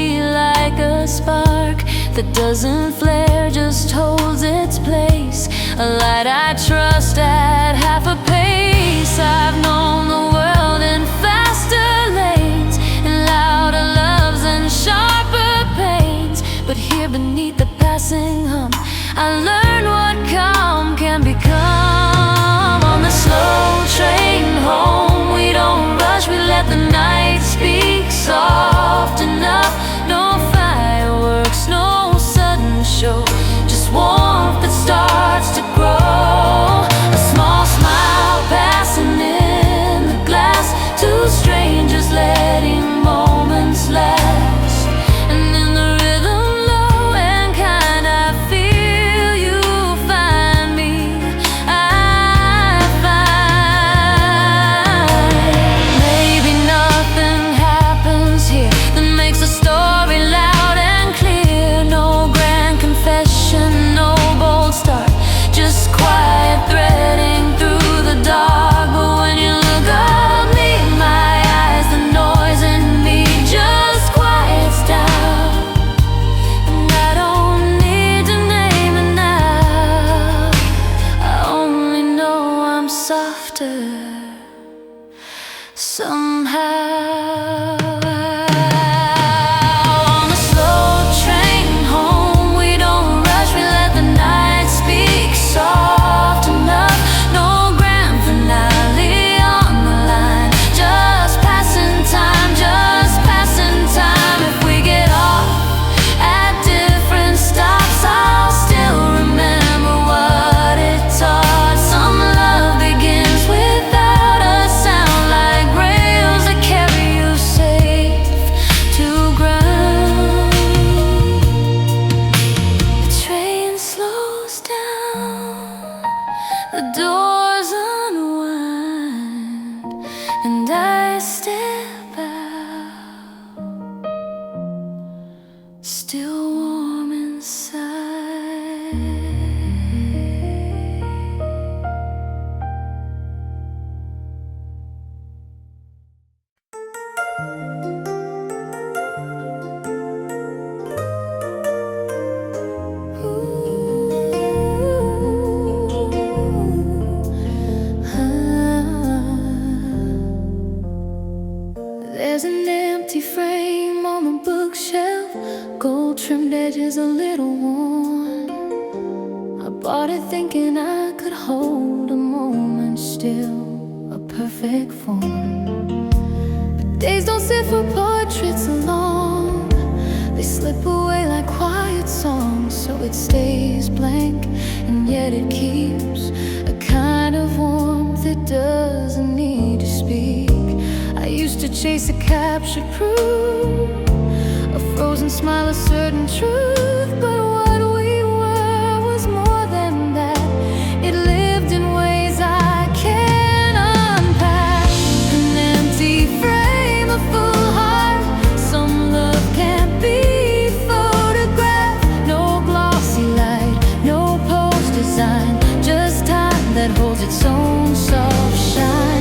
that doesn't flare, just holds its place. A light I trust at half a pace. I've known the world in faster lanes, and louder loves and sharper pains, but here beneath the passing hum, I learned what calm can become. On the slow train home, we don't rush, we let the night speak soft enough. No fireworks, no sudden show, just warmth that starts to grow. A small smile passing in the glass, two strangers letting moments last. And in the rhythm low and kind, I feel you find me, I find. Maybe nothing happens here that makes a story loud and clear. No grand confession, no bold start, just quiet threading through the dark. But when you look at me, my eyes, the noise in me just quiets down. And I don't need to name it now, I only know I'm softer somehow. On the slow train home, we don't rush, we let the night speak soft enough. No grand finale on the line, just passing time, just passing time. If we get off at different stops, I'll still remember what it taught. Some love begins without a sound, like rails that carry you safe to ground. The train slows down, the doors unwind, and I step out, still warm inside. There's an empty frame on the bookshelf, gold trimmed edges a little worn. I bought it thinking I could hold a moment still, a perfect form. But days don't sit for portraits alone, they slip away like quiet songs. So it stays blank, and yet it keeps a kind of warmth that doesn't need to speak. I used to chase a captured proof, a frozen smile, a certain truth. But what we were was more than that. It lived in ways I can't unpack. An empty frame, a full heart. Some love can't be photographed. No glossy light, no post design, just time that holds its own soft shine.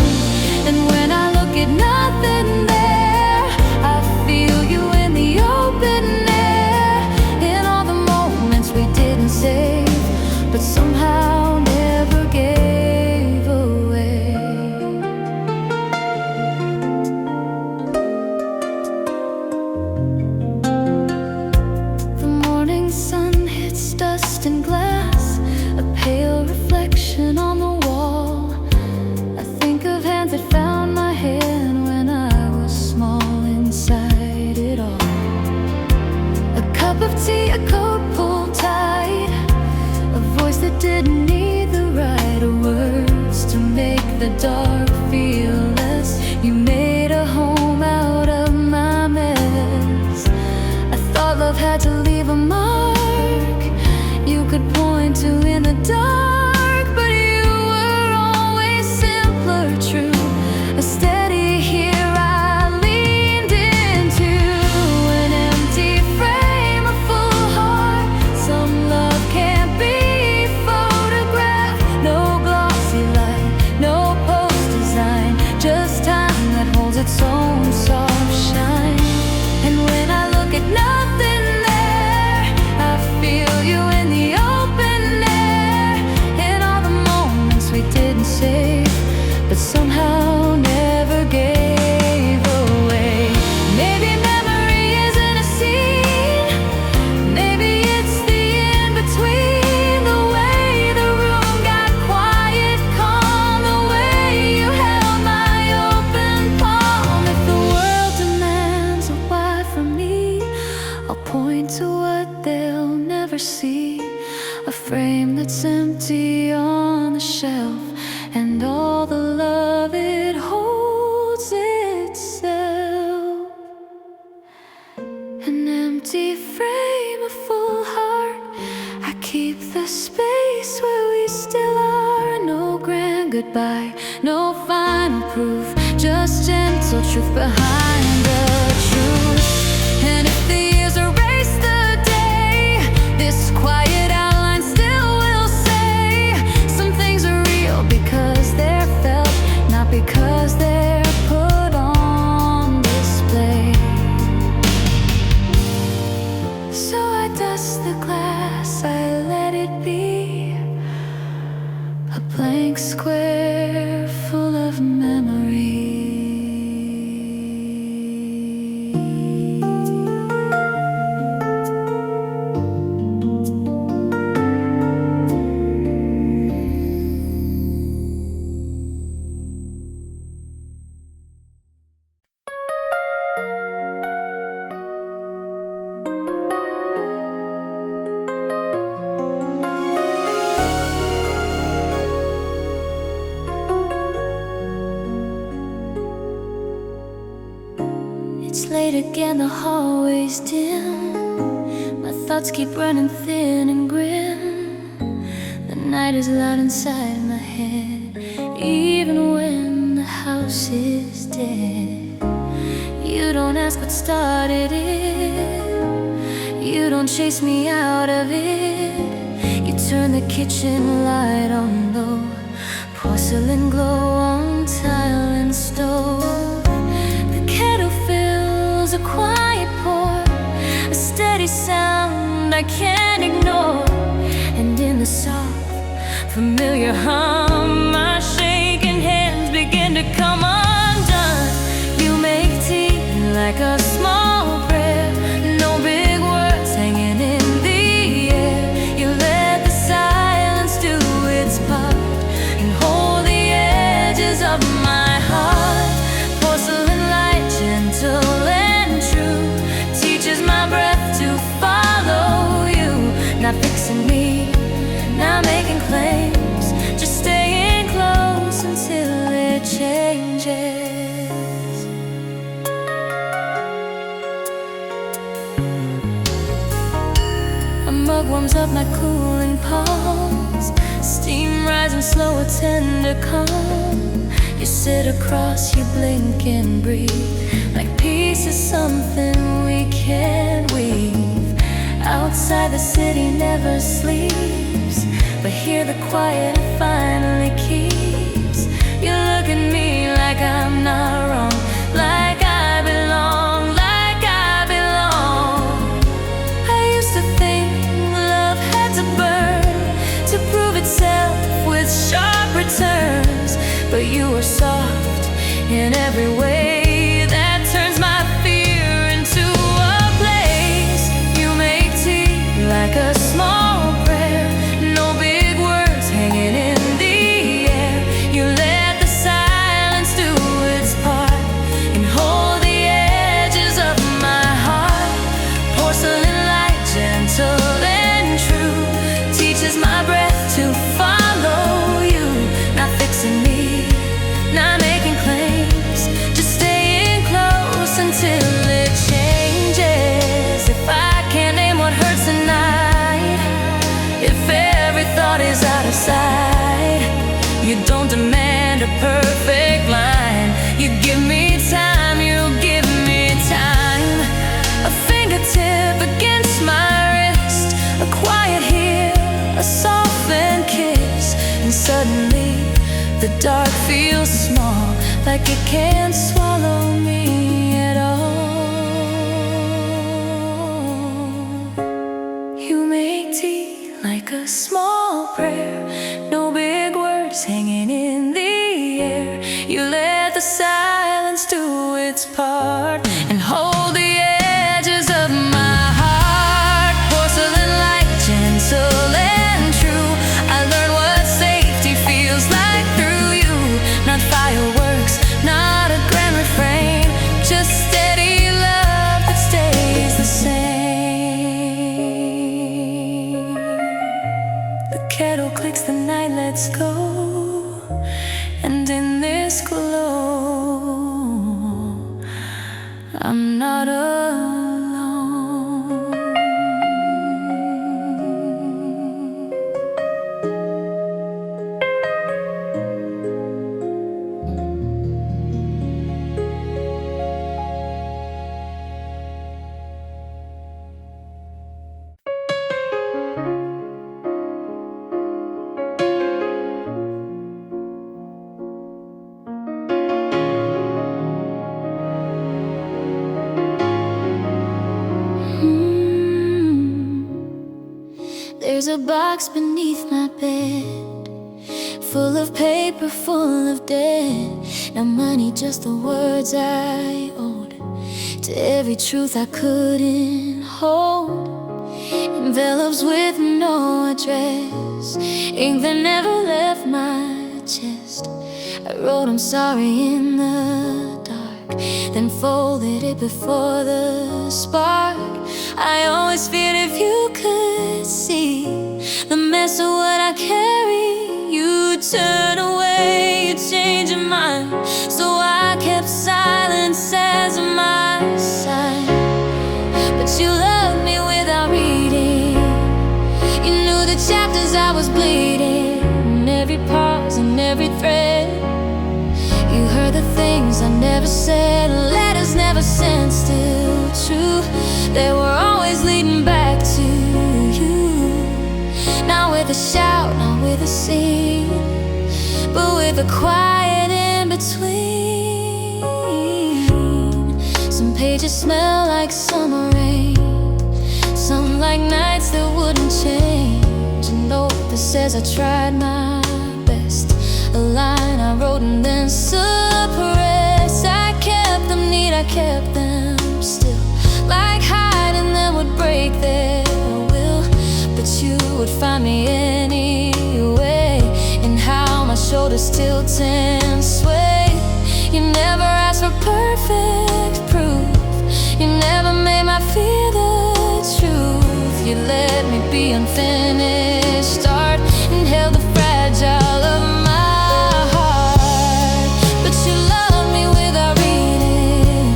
And when I look at nothing there, I feel you in the open air, in all the moments we didn't save, but somehow never gave away. The morning sun hits dust and glass, a pale reflection on the wall. I think of hands that found my hand when I was small inside it all. A cup of tea, a coat pulled tight, a voice that didn't need the right words to make the dark feel less. You made a home out of my mess. I thought love had to leave a mark you could point to in the dark, but you were always simpler, true. A steady here I leaned into, an empty frame, a full heart. Some love can't be photographed. No glossy light, no post design, just time that holds its own soft shine. And when I look at nothing there, point to what they'll never see. A frame that's empty on the shelf, and all the love it holds itself. An empty frame, a full heart. I keep the space where we still are. No grand goodbye, no final proof, just gentle truth behind the truth. And if the years erase the day, this quiet outline still will say some things are real because they're felt, not because they're put on display. So I dust the glass, I let it be a blank square full of memories. It's late again, the hallway's dim. My thoughts keep running thin and grim. The night is loud inside my head, even when the house is dead. You don't ask what started it, you don't chase me out of it. You turn the kitchen light on low, porcelain glow on tile and stove. A quiet pour, a steady sound I can't ignore. And in the soft, familiar hum, my shaking hands begin to come undone. You make tea like a small prayer, no big words hanging in the air. You let the silence do its part and hold the edges of my heart. Porcelain light, gentle and true, teaches my breath to follow you. Not fixing me, not making claims, just staying close until it changes. A mug warms up my cooling palms, steam rising slow, a tender calm. You sit across, you blink and breathe, like peace is something we can't weave. Outside the city never sleeps, but here the quiet finally keeps. You look at me like I'm not wrong, like I belong, like I belong. I used to think love had to burn to prove itself with sharp returns, but you were soft in every way that turns my fear into a place. You make tea like a small prayer, no big words hanging in the air. You let the silence do its part and hold the edges of my heart. Porcelain light, gentle and true, teaches my breath to follow you. Not fixing me, not making claims, just staying close until it changes. If I can't name what hurts tonight, if every thought is out of sight, you don't demand a perfect line. You give me time, you give me time. A fingertip against my wrist, a quiet here, a softened kiss, and suddenly the dark feels small, like it can't swallow me at all. You make tea like a small prayer, no big words hanging in the air. You let the silence do its part and hold the edges of my heart. Porcelain light, gentle and true, I learned what safety feels like through you. Not fireworks, not a grand refrain, just steady love that stays the same. There's a box beneath my bed, full of paper, full of debt. Now money, just the words I owed to every truth I couldn't hold. Envelopes with no address, ink that never left my chest. I wrote I'm sorry in the dark, then folded it before the spark. I always feared if you could see the mess of what I carry, you'd turn away, you'd change your mind. So I kept silence as my sign. But you loved me without reading. You knew the chapters I was bleeding, and every pause and every thread. You heard the things I never said, letters never sent, still true. They were always leading back to you. Not with a shout, not with a scene, but with a quiet in between. Some pages smell like summer rain, some like nights that wouldn't change. A note that says I tried my best, a line I wrote and then suppressed. I kept them neat, I kept them still, like hiding them would break their will. But you would find me anyway, and how my shoulders tilt and sway. You never asked for perfect proof, you never made my fear the truth. You let me be unfinished art and held the fragile of my heart. But you loved me without reading.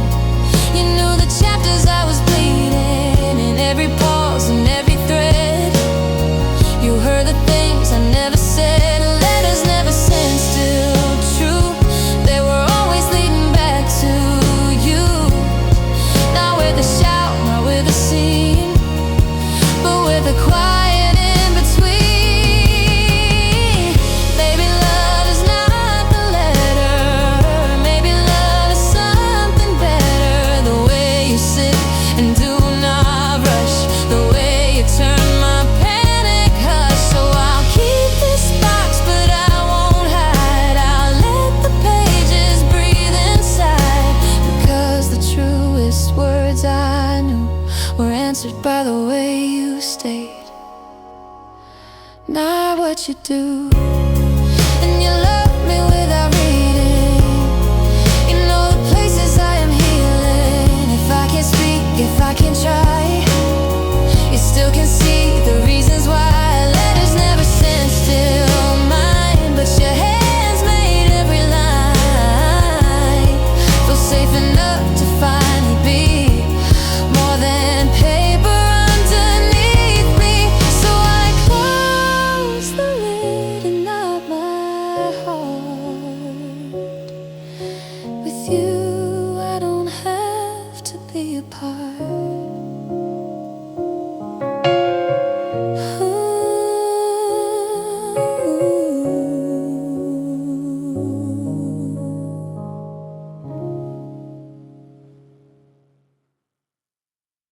You knew the chapters I was bleeding, in every pause and every thread. You heard the things I never said, letters never sent, still true. They were always leading back to you. Not with a shout, not with a scene, but with a quiet in between. Maybe love is not the letter, maybe love is something better. The way you sit and do not rush, the way you turn my panic hush. So I'll keep this box, but I won't hide. I'll let the pages breathe inside, because the truest words I knew were answered by the way you stayed, not what you do.